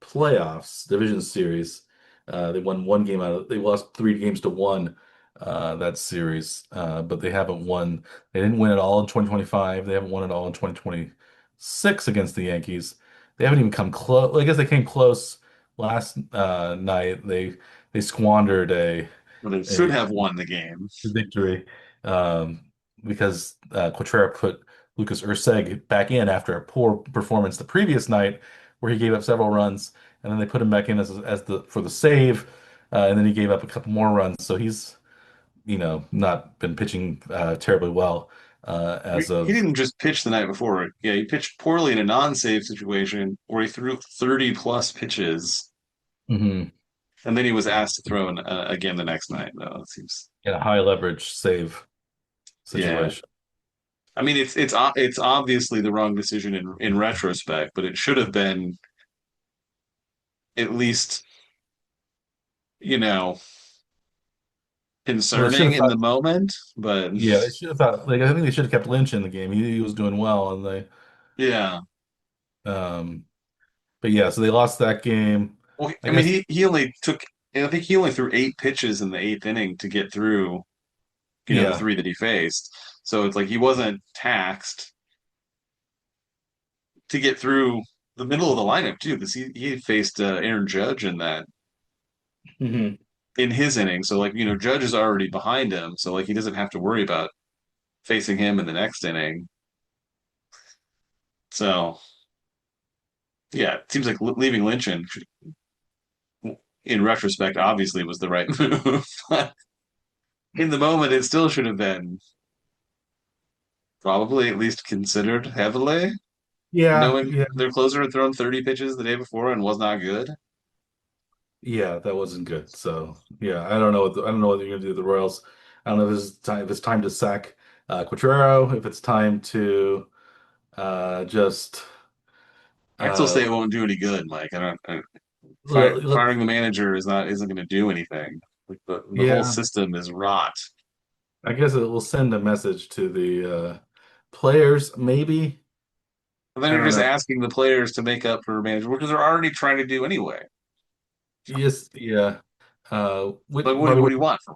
Speaker 2: playoffs division series. They won one game out of they lost three games to one that series, but they haven't won. They didn't win it all in 2025. They haven't won it all in 2026 against the Yankees. They haven't even come close. I guess they came close last night. They squandered
Speaker 1: Well, they
Speaker 2: a
Speaker 1: should have won the game.
Speaker 2: victory um, because Contreras put Lucas Urseg back in after a poor performance the previous night, where he gave up several runs, and then they put him back in as the for the save, and then he gave up a couple more runs. So he's not been pitching terribly well as
Speaker 1: He
Speaker 2: of.
Speaker 1: didn't just pitch the night before. Yeah, he pitched poorly in a non-save situation where he threw 30 plus pitches,
Speaker 2: Mhm.
Speaker 1: and then he was asked to throw in, again the next night. No, it seems.
Speaker 2: In a high leverage save
Speaker 1: Yeah.
Speaker 2: situation.
Speaker 1: I mean, it's obviously the wrong decision in retrospect, but it should have been at least, you know,
Speaker 2: Well, they should
Speaker 1: concerning
Speaker 2: have
Speaker 1: in the
Speaker 2: thought.
Speaker 1: moment. But
Speaker 2: Yeah, they should have thought. Like I think they should have kept Lynch in the game. He was doing well, and they.
Speaker 1: yeah.
Speaker 2: Um, but yeah, so they lost that game.
Speaker 1: Well,
Speaker 2: I
Speaker 1: I mean,
Speaker 2: guess.
Speaker 1: he only took, I think he only threw 8 pitches in the eighth inning to get through, the
Speaker 2: Yeah.
Speaker 1: three that he faced. So it's like he wasn't taxed to get through the middle of the lineup too, because he faced Aaron Judge in that
Speaker 2: Hmm.
Speaker 1: in his inning. So like Judge is already behind him, so like he doesn't have to worry about. facing him in the next inning. So yeah, it seems like leaving Lynch in retrospect, obviously was the right move. But in the moment, it still should have been probably at least considered heavily,
Speaker 2: Yeah,
Speaker 1: knowing
Speaker 2: yeah,
Speaker 1: their closer had thrown 30 pitches the day before and was not good.
Speaker 2: yeah. That wasn't good. So yeah, I don't know I don't know what you're gonna do with the Royals. I don't know if it's time to sack Quatrero, if it's time to just
Speaker 1: I still say
Speaker 2: uh,
Speaker 1: it won't do any good. Like
Speaker 2: let,
Speaker 1: firing the manager isn't going to do anything. Like the whole
Speaker 2: yeah.
Speaker 1: system is rot.
Speaker 2: I guess it will send a message to the players, maybe.
Speaker 1: And then
Speaker 2: I
Speaker 1: you're
Speaker 2: don't
Speaker 1: just
Speaker 2: know.
Speaker 1: asking the players to make up for manager, which they're already trying to do anyway.
Speaker 2: Yes, yeah.
Speaker 1: Like
Speaker 2: Bobby
Speaker 1: what do
Speaker 2: Witt
Speaker 1: you want from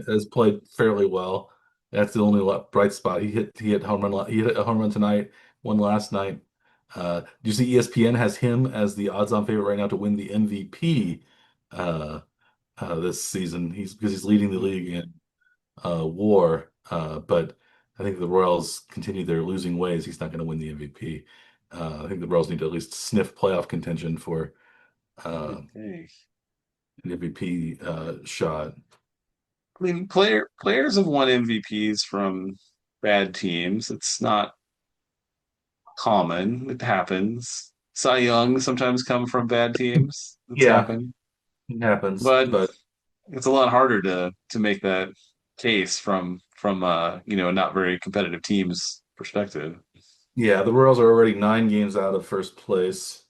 Speaker 2: has played fairly well. That's the only bright spot. He hit home run. He hit a home run tonight. One last night. Do you see ESPN has him as the odds-on favorite right now to win the MVP uh, this season? He's because he's leading the
Speaker 1: them?
Speaker 2: league in WAR. But I think the Royals continue their losing ways. He's not going to win the MVP. I think the Royals need to at least sniff playoff contention for
Speaker 1: Okay.
Speaker 2: an MVP shot.
Speaker 1: I mean, players have won MVPs from bad teams. It's not common. It happens. Cy Young sometimes come from bad teams. It's
Speaker 2: Yeah,
Speaker 1: happened,
Speaker 2: it happens.
Speaker 1: but
Speaker 2: But
Speaker 1: it's a lot harder to make that case from not very competitive teams perspective.
Speaker 2: yeah, the Royals are already 9 games out of first place.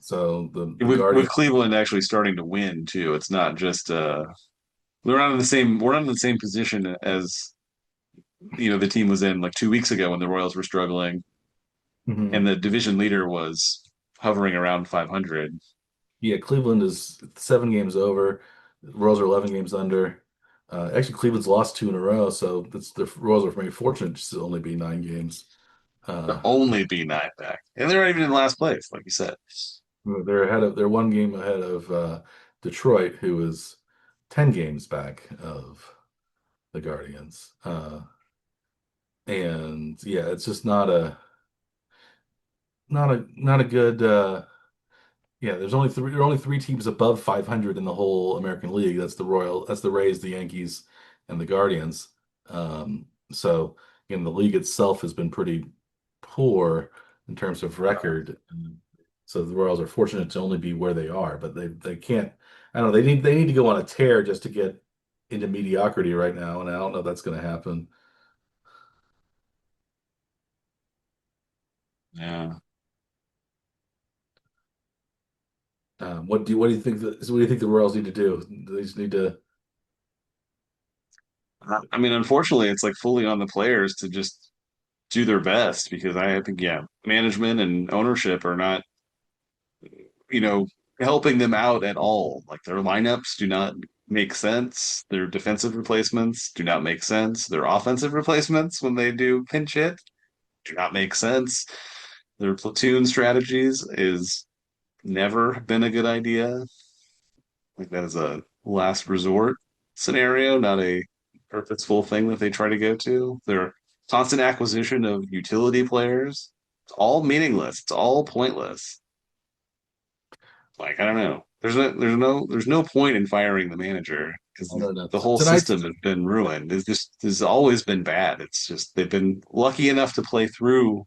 Speaker 2: So the
Speaker 1: With
Speaker 2: Guardian,
Speaker 1: Cleveland actually starting to win too. It's not just we're not in the same position as the team was in like 2 weeks ago when the Royals were struggling and
Speaker 2: Mhm.
Speaker 1: the division leader was hovering around 500.
Speaker 2: Yeah, Cleveland is 7 games over. The Royals are 11 games under. Actually, Cleveland's lost 2 in a row, so the Royals are maybe fortunate to only be 9 games.
Speaker 1: To
Speaker 2: Uh,
Speaker 1: only be nine back. And they're not even in last place, like you said.
Speaker 2: they're 1 game ahead of Detroit, who is 10 games back of the Guardians. And yeah, it's just not a good. Yeah, there are only 3 teams above 500 in the whole American League. That's the Rays, the Yankees, and the Guardians. So again, the league itself has been pretty poor in terms of record. So the Royals are fortunate to only be where they are, but they can't. I don't know. They need to go on a tear just to get into mediocrity right now, and I don't know if that's going to happen.
Speaker 1: Yeah.
Speaker 2: What do you think? What do you think the Royals need to do? They just need to.
Speaker 1: I mean, unfortunately, it's like fully on the players to just do their best because I think, yeah, management and ownership are not, you know, helping them out at all. Like their lineups do not make sense. Their defensive replacements do not make sense. Their offensive replacements, when they do pinch hit, do not make sense. Their platoon strategies is never been a good idea. Like that is a last resort scenario, not a purposeful thing that they try to go to. Their constant acquisition of utility players, it's all meaningless. It's all pointless. Like I don't know. There's no point in firing the manager because
Speaker 2: I don't know.
Speaker 1: the whole
Speaker 2: Tonight's
Speaker 1: system has been ruined. It's just has always been bad. It's just they've been lucky enough to play through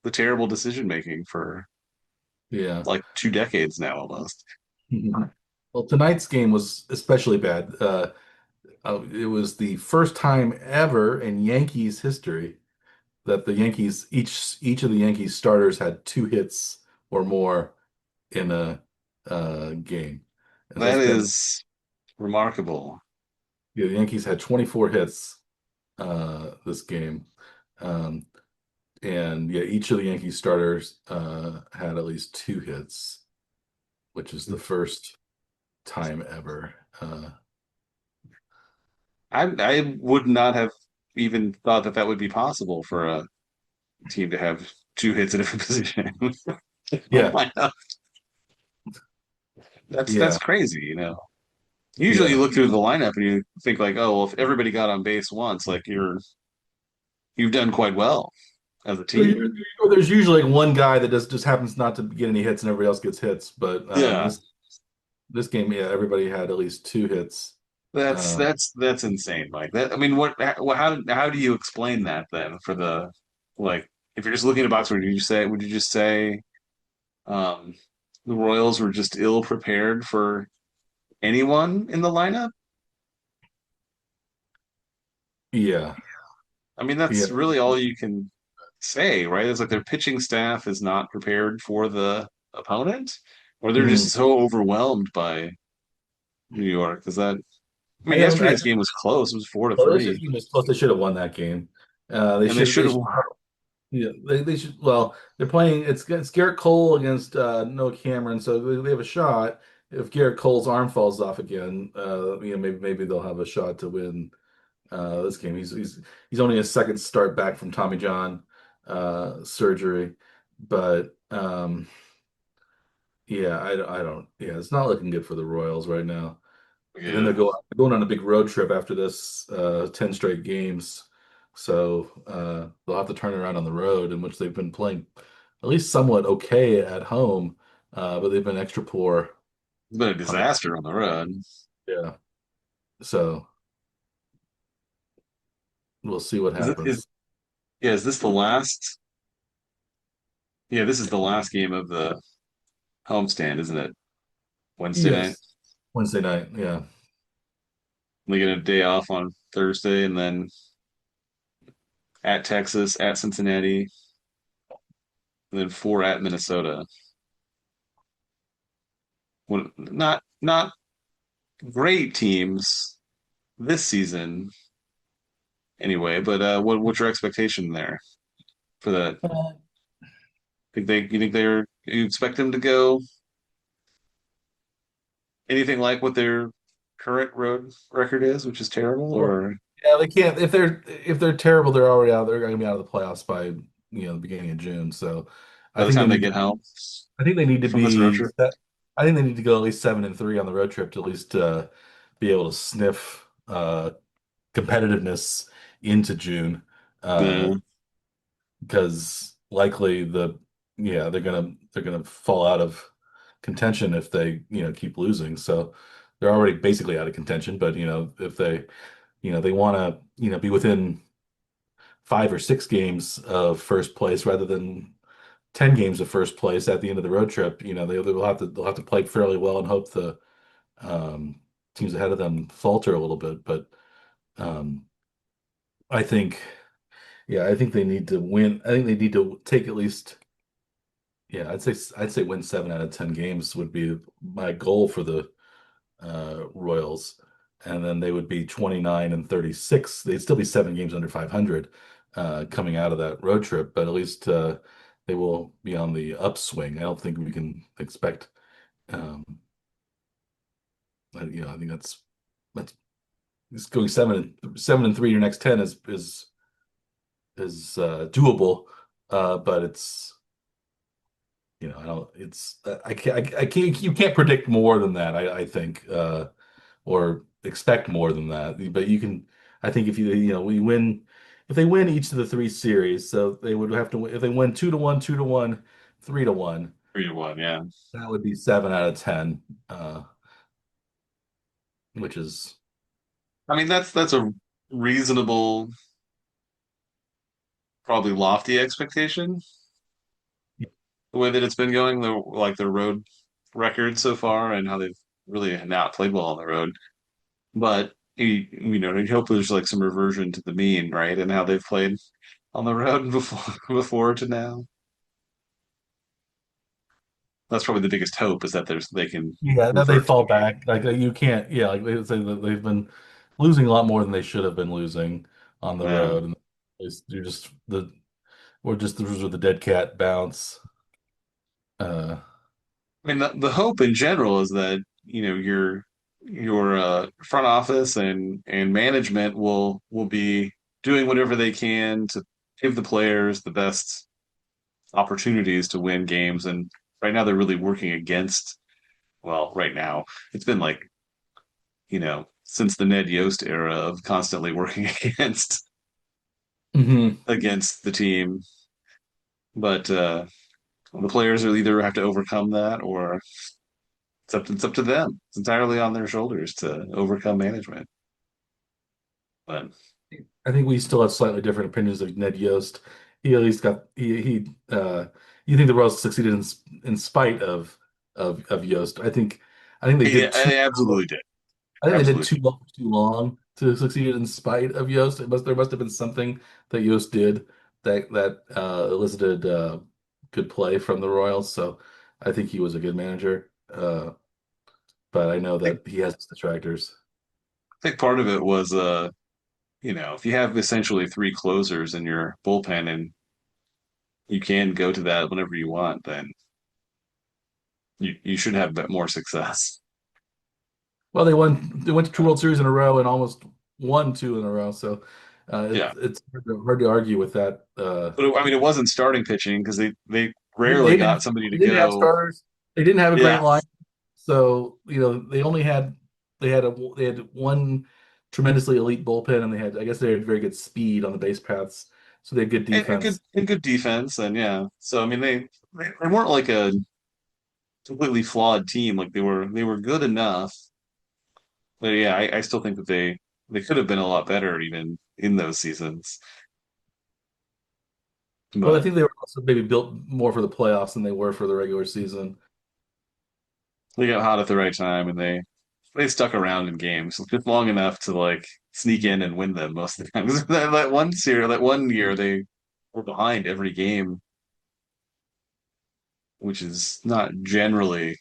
Speaker 1: the terrible decision making for
Speaker 2: yeah.
Speaker 1: like 2 decades now almost.
Speaker 2: Mhm. Well, tonight's game was especially bad. It was the first time ever in Yankees history that the Yankees each of the Yankees starters had 2 hits or more in a game, and
Speaker 1: That
Speaker 2: that's been
Speaker 1: is remarkable.
Speaker 2: yeah, the Yankees had 24 hits this game, um, and yeah, each of the Yankees starters had at least 2 hits, which is the first time ever.
Speaker 1: I would not have even thought that that would be possible for a team to have two hits in a position. Oh
Speaker 2: Yeah,
Speaker 1: my God. That's
Speaker 2: yeah.
Speaker 1: crazy. Usually, you
Speaker 2: Yeah.
Speaker 1: look through the lineup and you think like, oh, well, if everybody got on base once, like you've done quite well as a team.
Speaker 2: There's usually like one guy that just happens not to get any hits and everybody else gets hits. But
Speaker 1: Yeah,
Speaker 2: this game, yeah, everybody had at least two hits.
Speaker 1: that's
Speaker 2: Uh,
Speaker 1: that's that's insane, Mike. That I mean, how do you explain that then for the like if you're just looking at a box score, would you just say um the Royals were just ill prepared for anyone in the lineup?
Speaker 2: yeah,
Speaker 1: I mean,
Speaker 2: yeah.
Speaker 1: that's really all you can say, right? It's like their pitching staff is not prepared for the opponent, or they're just
Speaker 2: Mhm.
Speaker 1: so overwhelmed by New York. Is that? I mean,
Speaker 2: I
Speaker 1: yesterday's game was close. It was four to
Speaker 2: well, this
Speaker 1: three,
Speaker 2: game was close. They should have won that game.
Speaker 1: and they should
Speaker 2: They
Speaker 1: have.
Speaker 2: should, yeah, they should. Well, they're playing. It's Garrett Cole against Noah Cameron, so they have a shot. If Garrett Cole's arm falls off again, maybe they'll have a shot to win this game. He's only his second start back from Tommy John surgery, but yeah, I don't. Yeah, it's not looking good for the Royals right now. And then
Speaker 1: Yeah,
Speaker 2: they're going on a big road trip after this, 10 straight games. So they'll have to turn it around on the road, in which they've been playing at least somewhat okay at home, but they've been extra poor
Speaker 1: it's been a
Speaker 2: on the
Speaker 1: disaster on the road.
Speaker 2: yeah. So we'll see what
Speaker 1: Is it is
Speaker 2: happens.
Speaker 1: yeah? Is this the last? Yeah, this is the last game of the homestand, isn't it? Wednesday night.
Speaker 2: Yes. Wednesday night, yeah.
Speaker 1: They get a day off on Thursday, and then at Texas, at Cincinnati, and then four at Minnesota. Not great teams this season anyway. But what's your expectation there for that?
Speaker 2: Uh,
Speaker 1: You expect them to go anything like what their current road record is, which is terrible,
Speaker 2: well,
Speaker 1: or
Speaker 2: yeah, they can't if they're terrible, they're already out. They're going to be out of the playoffs by the beginning of June. So
Speaker 1: by
Speaker 2: I
Speaker 1: the
Speaker 2: think they
Speaker 1: time they
Speaker 2: need
Speaker 1: get home
Speaker 2: I think they need to
Speaker 1: from this road
Speaker 2: be
Speaker 1: trip?
Speaker 2: set. I think they need to go at least 7-3 on the road trip to at least be able to sniff competitiveness into June, uh,
Speaker 1: Yeah,
Speaker 2: because likely they're gonna fall out of contention if they keep losing. So they're already basically out of contention. But if they want to be within 5 or 6 games of first place rather than 10 games of first place at the end of the road trip, they'll have to play fairly well and hope the um, teams ahead of them falter a little bit. But um, I think, yeah, I think they need to win. I think they need to take at least, yeah, I'd say win 7 out of 10 games would be my goal for the Royals, and then they would be 29-36. They'd still be 7 games under 500 coming out of that road trip, but at least they will be on the upswing. I don't think we can expect. Um, I think that's just going 7-3 your next 10 is doable, but it's I don't it's I can't you can't predict more than that. I think or expect more than that. But you can, I think if we win, if they win each of the three series, so they would have to if they win 2-1, 2-1, 3-1,
Speaker 1: 3-1. Yeah,
Speaker 2: that would be 7 out of 10, which is
Speaker 1: I mean that's a reasonable, probably lofty expectation. The way that it's been going, the road record so far, and how they've really not played well on the road. But you hope there's like some reversion to the mean, right? And how they've played on the road before to now. That's probably the biggest hope is that they can
Speaker 2: yeah, that they
Speaker 1: revert to
Speaker 2: fall
Speaker 1: the mean.
Speaker 2: back. Like you can't, yeah, like they say that they've been losing a lot more than they should have been losing on the
Speaker 1: Yeah.
Speaker 2: road, and you're just those are the dead cat bounce. Uh,
Speaker 1: I mean, the hope in general is that your front office and management will be doing whatever they can to give the players the best opportunities to win games. And right now, they're really working against. Well, right now, it's been like since the Ned Yost era of constantly working
Speaker 2: Hmm.
Speaker 1: against the team. But the players will either have to overcome that or it's up to them. It's entirely on their shoulders to overcome management. But
Speaker 2: I think we still have slightly different opinions of Ned Yost. He at least got you think the Royals succeeded in spite of Yost. I think they
Speaker 1: yeah,
Speaker 2: did too
Speaker 1: I absolutely did.
Speaker 2: I think they did
Speaker 1: Absolutely
Speaker 2: too
Speaker 1: did.
Speaker 2: long too long to succeed in spite of Yost. There must have been something that Yost did that elicited good play from the Royals. So I think he was a good manager. But I know
Speaker 1: I think,
Speaker 2: that he has detractors.
Speaker 1: I think part of it was if you have essentially three closers in your bullpen and you can go to that whenever you want, then you should have a bit more success.
Speaker 2: Well, they went to two World Series in a row and almost won two in a row. So
Speaker 1: Yeah.
Speaker 2: it's hard to argue with that.
Speaker 1: But I mean, it wasn't starting pitching because they
Speaker 2: They
Speaker 1: rarely
Speaker 2: didn't have
Speaker 1: got somebody to
Speaker 2: they didn't have
Speaker 1: go.
Speaker 2: starters. They didn't have a great
Speaker 1: Yeah.
Speaker 2: line. So, they only had they had one tremendously elite bullpen, and I guess they had very good speed on the base paths. So they had good
Speaker 1: And good
Speaker 2: defense.
Speaker 1: and good defense. And yeah. So I mean they weren't like a completely flawed team. Like they were good enough. But yeah, I still think that they could have been a lot better even in those seasons.
Speaker 2: Well, I
Speaker 1: But
Speaker 2: think they were also maybe built more for the playoffs than they were for the regular season.
Speaker 1: they got hot at the right time and they stuck around in games just long enough to like sneak in and win them most of the time. That one year they were behind every game, which is not generally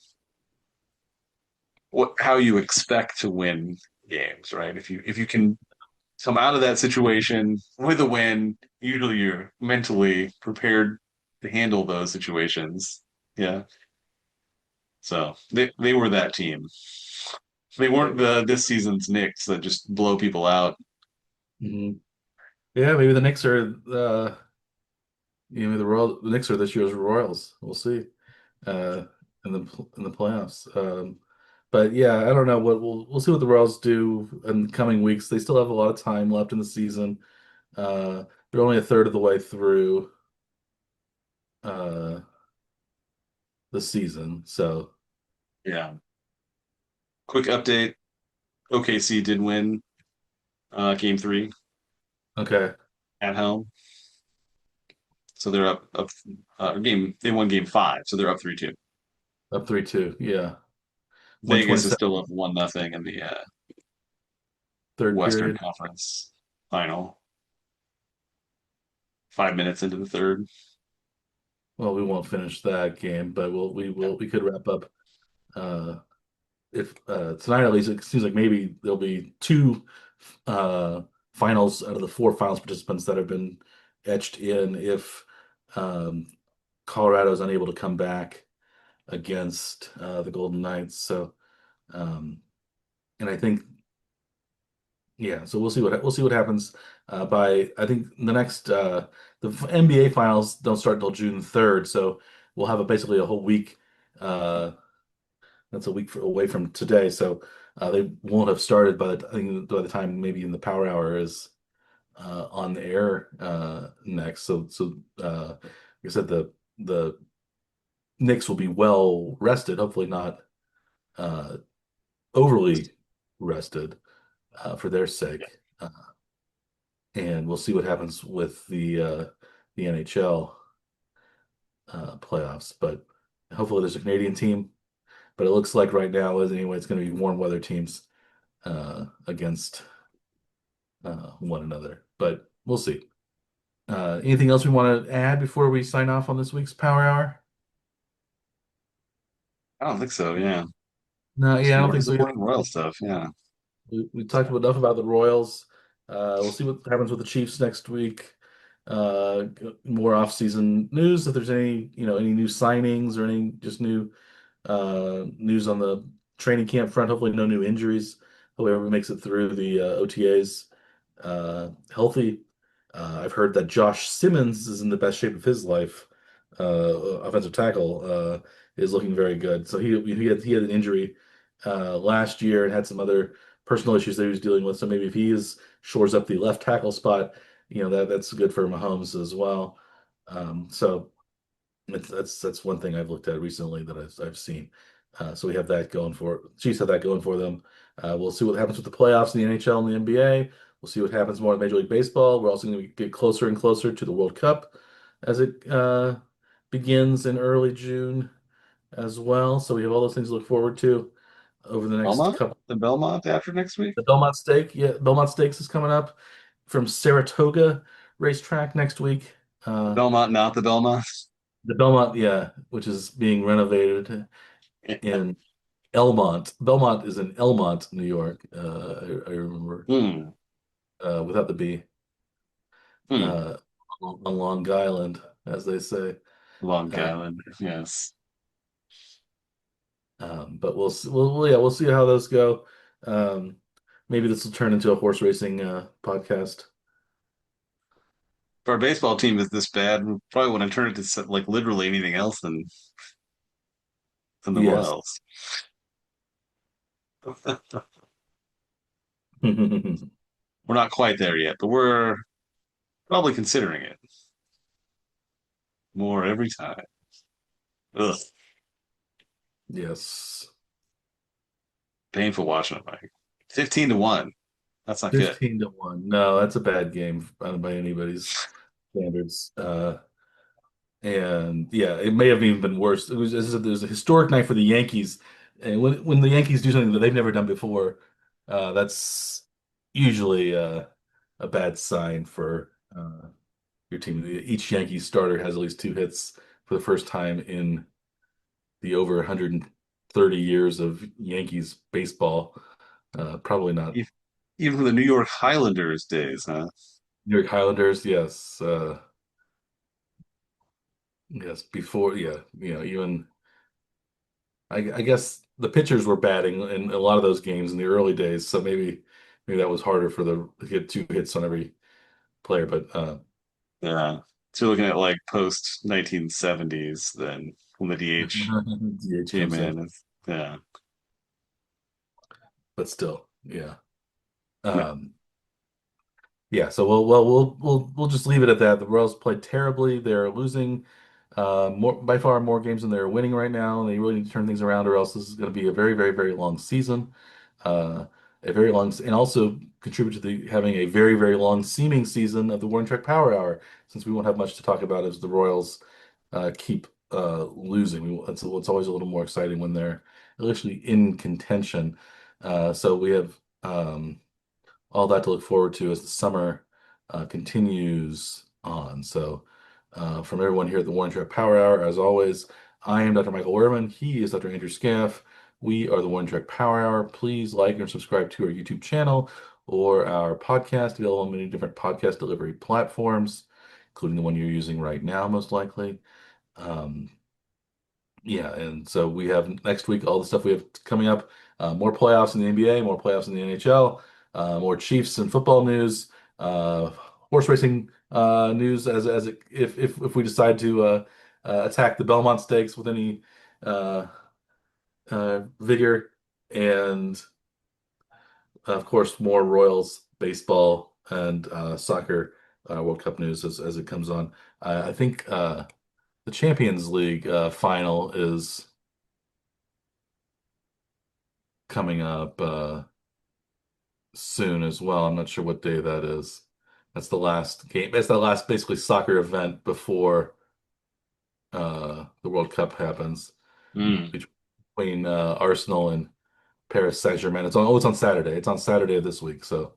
Speaker 1: how you expect to win games, right? If you can come out of that situation with a win, usually you're mentally prepared to handle those situations. Yeah. So they were that team. They weren't this season's Knicks that just blow people out.
Speaker 2: Mhm. Yeah, maybe the Knicks are the Knicks are this year's Royals. We'll see. Uh, in the playoffs. But yeah, I don't know what we'll see what the Royals do in the coming weeks. They still have a lot of time left in the season. They're only a third of the way through uh, the season. So
Speaker 1: Yeah. Quick update. OKC did win game three
Speaker 2: okay,
Speaker 1: at home. So they're up they won game five, so they're up 3-2.
Speaker 2: up 3-2. Yeah,
Speaker 1: Vegas is
Speaker 2: 127
Speaker 1: still up 1-0 in the
Speaker 2: third
Speaker 1: Western
Speaker 2: period.
Speaker 1: Conference final. 5 minutes into the third.
Speaker 2: Well, we won't finish that game, but we could wrap up uh, if tonight at least. It seems like maybe there'll be two uh, finals out of the four finals participants that have been etched in if um, Colorado is unable to come back against the Golden Knights. So, um, and I think, yeah, so we'll see what happens by I think the NBA finals don't start until June 3rd, so we'll have basically a whole week. Uh, that's a week away from today, so they won't have started I think by the time maybe in the Power Hour is on the air next. Like I said, the Knicks will be well rested, hopefully not uh, overly rested for their sake. And we'll see what happens with the NHL playoffs. But hopefully, there's a Canadian team. But it looks like right now, anyway, it's going to be warm weather teams against one another. But we'll see. Anything else we want to add before we sign off on this week's Power Hour?
Speaker 1: I don't think so. Yeah.
Speaker 2: No, yeah, I don't think
Speaker 1: Some
Speaker 2: so either.
Speaker 1: more Royal stuff. Yeah.
Speaker 2: We talked enough about the Royals. We'll see what happens with the Chiefs next week. More off-season news. If there's any new signings or any just new news on the training camp front. Hopefully, no new injuries. Hopefully, everyone makes it through the OTAs healthy. I've heard that Josh Simmons is in the best shape of his life. Offensive tackle is looking very good. So he had an injury last year and had some other personal issues that he was dealing with. So maybe if he is shores up the left tackle spot, that's good for Mahomes as well. So that's one thing I've looked at recently that I've seen. So we have that going for Chiefs have that going for them. We'll see what happens with the playoffs in the NHL and the NBA. We'll see what happens more in Major League Baseball. We're also going to get closer and closer to the World Cup as it begins in early June as well. So we have all those things to look forward to over the next
Speaker 1: Belmont?
Speaker 2: couple.
Speaker 1: The Belmont after next week?
Speaker 2: The Belmont Stake, yeah, Belmont Stakes is coming up from Saratoga Racetrack next week.
Speaker 1: The
Speaker 2: Uh,
Speaker 1: Belmont, not the Belmont.
Speaker 2: the Belmont, yeah, which is being renovated in Elmont. Belmont is in Elmont, New York. I remember
Speaker 1: Hmm.
Speaker 2: without the B,
Speaker 1: Hmm.
Speaker 2: uh, on Long Island, as they say.
Speaker 1: Long
Speaker 2: Uh,
Speaker 1: Island. Yes.
Speaker 2: but we'll see how those go. Um, maybe this will turn into a horse racing podcast.
Speaker 1: If our baseball team is this bad, we probably want to turn it to like literally anything else than the
Speaker 2: Yes.
Speaker 1: Royals. We're not quite there yet, but we're probably considering it more every time. Ugh,
Speaker 2: Yes.
Speaker 1: painful watching it, Mike. 15-1. That's not good.
Speaker 2: 15-1. No, that's a bad game by anybody's standards. And yeah, it may have even been worse. It was a historic night for the Yankees. And when the Yankees do something that they've never done before, that's usually a bad sign for your team. Each Yankees starter has at least two hits for the first time in the over 130 years of Yankees baseball. Probably not
Speaker 1: E- Even from the New York Highlanders days, huh?
Speaker 2: New York Highlanders. Yes, yes. Before, yeah, even I guess the pitchers were batting in a lot of those games in the early days, so maybe that was harder for the to get two hits on every player. But
Speaker 1: Yeah. So you're looking at like post 1970s then when the DH
Speaker 2: DH
Speaker 1: came
Speaker 2: comes in,
Speaker 1: in. Yeah.
Speaker 2: but still, yeah.
Speaker 1: No.
Speaker 2: Um, Yeah, so we'll just leave it at that. The Royals played terribly. They're losing more by far more games than they're winning right now. They really need to turn things around, or else this is going to be a very, very, very long season. A very long, and also contribute to the having a very, very long seeming season of the Warren Trek Power Hour, since we won't have much to talk about as the Royals keep losing. It's always a little more exciting when they're actually in contention. So we have. All that to look forward to as the summer continues on. So, from everyone here at the Warren Trek Power Hour, as always, I am Dr. Michael Werman. He is Dr. Andrew Scaff. We are the Warren Trek Power Hour. Please like and subscribe to our YouTube channel or our podcast, available on many different podcast delivery platforms, including the one you're using right now, most likely. Um, yeah, and so we have next week all the stuff we have coming up. More playoffs in the NBA, more playoffs in the NHL, more Chiefs and football news, horse racing news if we decide to attack the Belmont Stakes with any uh, vigor, and of course more Royals baseball and soccer World Cup news as it comes on. I think the Champions League final is coming up soon as well. I'm not sure what day that is. That's the last game. It's the last basically soccer event before the World Cup happens
Speaker 1: Mm.
Speaker 2: between Arsenal and Paris Saint-Germain. It's on Saturday. It's on Saturday of this week, so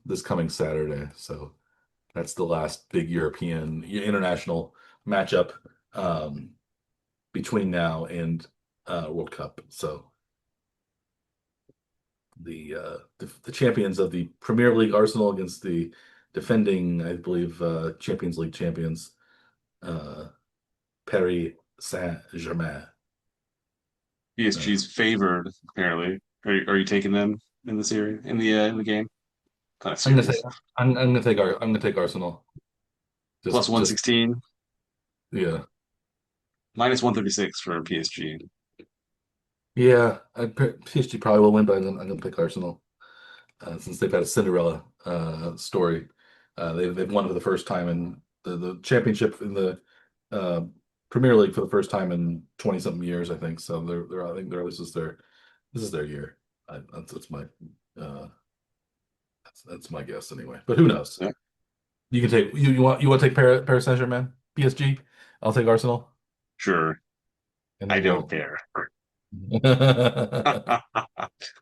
Speaker 2: this coming Saturday. So that's the last big European international matchup um, between now and World Cup. So the champions of the Premier League, Arsenal, against the defending, I believe, Champions League champions, uh, Paris Saint-Germain. Uh,
Speaker 1: PSG's favored, apparently. Are you taking them in the series in the game? Kind of
Speaker 2: I'm gonna say
Speaker 1: serious.
Speaker 2: I'm gonna take Arsenal.
Speaker 1: Plus
Speaker 2: Just
Speaker 1: 116,
Speaker 2: yeah.
Speaker 1: minus 136 for PSG.
Speaker 2: Yeah, PSG probably will win, but I'm gonna pick Arsenal since they've had a Cinderella story. They've won for the first time in the championship in the uh, Premier League for the first time in 20 something years, I think. So I think this is their year. That's my uh, that's my guess anyway. But who knows?
Speaker 1: Yeah,
Speaker 2: You can take you want to take Paris Saint-Germain, PSG. I'll take Arsenal,
Speaker 1: sure.
Speaker 2: and
Speaker 1: I
Speaker 2: then
Speaker 1: don't
Speaker 2: we'll.
Speaker 1: care.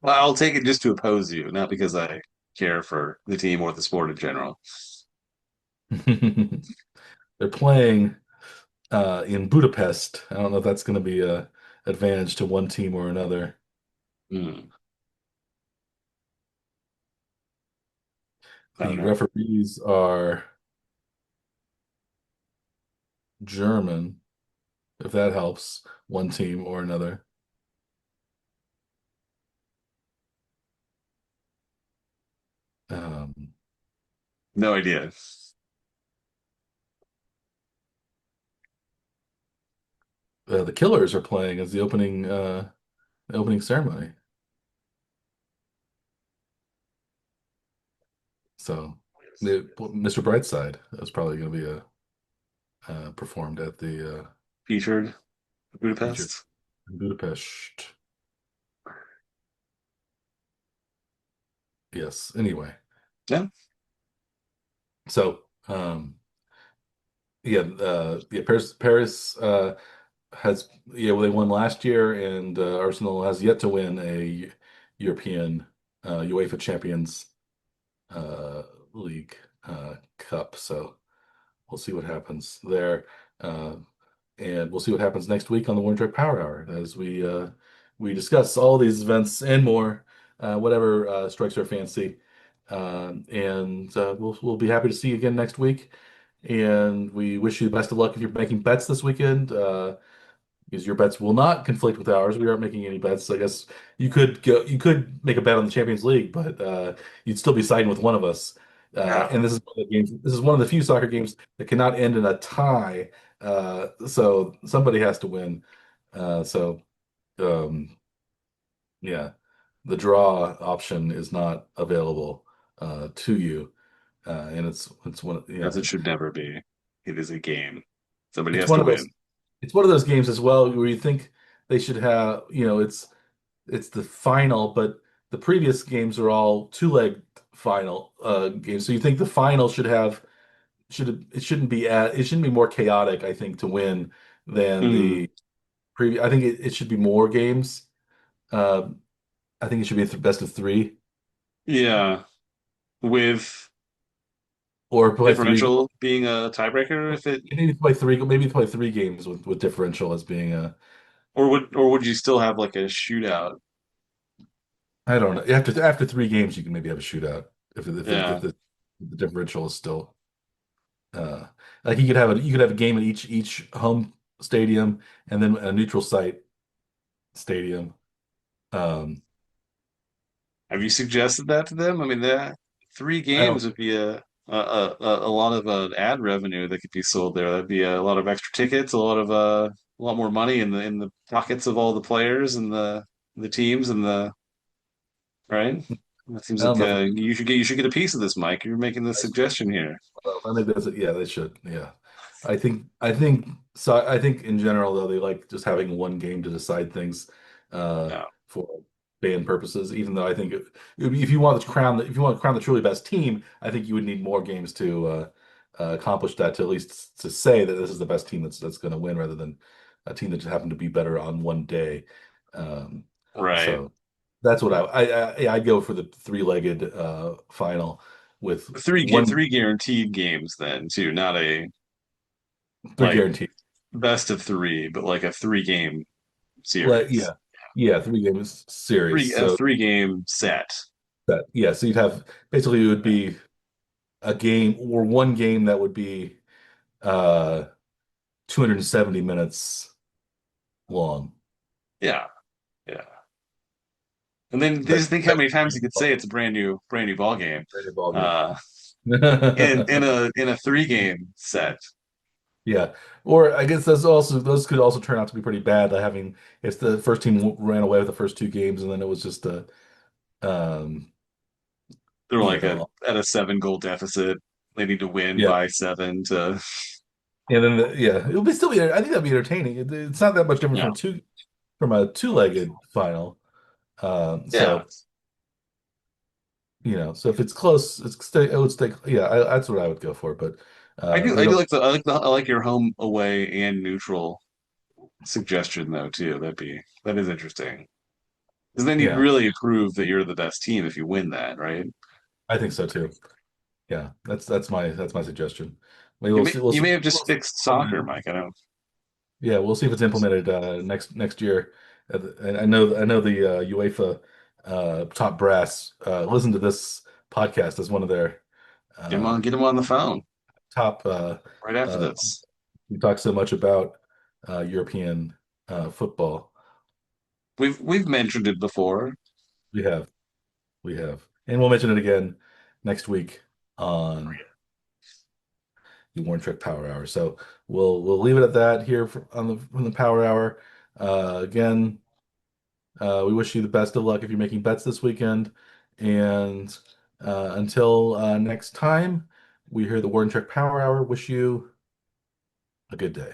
Speaker 1: Well, I'll take it just to oppose you, not because I care for the team or the sport in general.
Speaker 2: They're playing in Budapest. I don't know if that's going to be a advantage to one team or another.
Speaker 1: Hmm, I don't
Speaker 2: The
Speaker 1: know.
Speaker 2: referees are German, if that helps one team or another. Um,
Speaker 1: No idea.
Speaker 2: the Killers are playing as the opening ceremony. So Mr. Brightside is probably going to be performed at the
Speaker 1: Featured
Speaker 2: featured
Speaker 1: Budapest.
Speaker 2: in Budapest. Yes. Anyway,
Speaker 1: Yeah.
Speaker 2: so yeah, Paris has yeah, well, they won last year, and Arsenal has yet to win a European UEFA Champions League Cup. So we'll see what happens there, uh, and we'll see what happens next week on the Warren Truck Power Hour as we discuss all these events and more, whatever strikes our fancy. And we'll be happy to see you again next week. And we wish you the best of luck if you're making bets this weekend. Because your bets will not conflict with ours. We aren't making any bets. I guess you could make a bet on the Champions League, but you'd still be siding with one of us.
Speaker 1: Yeah.
Speaker 2: And this is one of the games. This is one of the few soccer games that cannot end in a tie. So somebody has to win. So um, yeah, the draw option is not available to you, and it's one.
Speaker 1: As
Speaker 2: Yeah,
Speaker 1: it should never be. It is a game. Somebody
Speaker 2: it's
Speaker 1: has
Speaker 2: one
Speaker 1: to
Speaker 2: of
Speaker 1: win.
Speaker 2: those. It's one of those games as well where you think they should have. It's the final, but the previous games are all two-leg final games. So you think the final it shouldn't be it shouldn't be more chaotic, I think, to win than
Speaker 1: Hmm.
Speaker 2: the previous. I think it should be more games. Um, I think it should be a best of three
Speaker 1: Yeah. With
Speaker 2: or play three.
Speaker 1: differential being a tiebreaker, if it
Speaker 2: Maybe play three games with differential as being a.
Speaker 1: or would you still have like a shootout?
Speaker 2: I don't know. After three games, you can maybe have a shootout if
Speaker 1: Yeah.
Speaker 2: the differential is still. Uh, like you could have a game at each home stadium and then a neutral site stadium. Um,
Speaker 1: Have you suggested that to them? I mean, that three
Speaker 2: I don't
Speaker 1: games would be a lot of ad revenue that could be sold there. That'd be a lot of extra tickets, a lot more money in the pockets of all the players and the teams and the right. That seems
Speaker 2: I don't
Speaker 1: like
Speaker 2: know if
Speaker 1: you should get a piece of this, Mike. You're making this suggestion here.
Speaker 2: I think that's it. Yeah, they should. Yeah, I think in general though they like just having one game to decide things
Speaker 1: Yeah.
Speaker 2: for fan purposes. Even though I think if you want to crown the truly best team, I think you would need more games to accomplish that. To at least to say that this is the best team that's going to win, rather than a team that just happened to be better on one day. Um,
Speaker 1: Right.
Speaker 2: so that's what I'd go for the three-legged final with one
Speaker 1: Three guaranteed games then too, not a
Speaker 2: three
Speaker 1: like
Speaker 2: guaranteed.
Speaker 1: best of three, but like a three game series.
Speaker 2: Yeah, yeah, three games series.
Speaker 1: A
Speaker 2: So
Speaker 1: three game set.
Speaker 2: so you'd have basically it would be a game or one game that would be uh 270 minutes long.
Speaker 1: Yeah. Yeah. And then
Speaker 2: That
Speaker 1: just think how
Speaker 2: that
Speaker 1: many times you could say it's a brand new ball game.
Speaker 2: great ball game.
Speaker 1: Uh in a three game set.
Speaker 2: Yeah. Or I guess those could also turn out to be pretty bad. Having if the first team ran away with the first two games and then it was just a um
Speaker 1: They're
Speaker 2: you
Speaker 1: like
Speaker 2: know
Speaker 1: at a 7 goal deficit. They need to win
Speaker 2: yeah.
Speaker 1: by 7 to
Speaker 2: And then yeah, it'll be still be I think that'd be entertaining. It's not that much different
Speaker 1: yeah.
Speaker 2: from a two-legged final.
Speaker 1: Yeah.
Speaker 2: So so if it's close, it would stay. Yeah, that's what I would go for. But
Speaker 1: I
Speaker 2: they
Speaker 1: do
Speaker 2: don't.
Speaker 1: like I like your home, away, and neutral suggestion though too. That is interesting. Because then you'd
Speaker 2: Yeah,
Speaker 1: really prove that you're the best team if you win that, right?
Speaker 2: I think so too. Yeah, that's my suggestion. We'll see. We'll
Speaker 1: You
Speaker 2: see.
Speaker 1: may have just fixed soccer, Mike. I don't.
Speaker 2: Yeah, we'll see if it's implemented next year. And I know the UEFA top brass listen to this podcast as one of their uh,
Speaker 1: Get him on the phone
Speaker 2: top.
Speaker 1: right after
Speaker 2: Uh,
Speaker 1: this.
Speaker 2: we talk so much about European football.
Speaker 1: We've mentioned it before.
Speaker 2: We have, we have, and we'll mention it again next week on the Warren Trick Power Hour. So we'll leave it at that here on the from the Power Hour. Again, we wish you the best of luck if you're making bets this weekend. And until next time, we hear the Warren Trick Power Hour. Wish you a good day.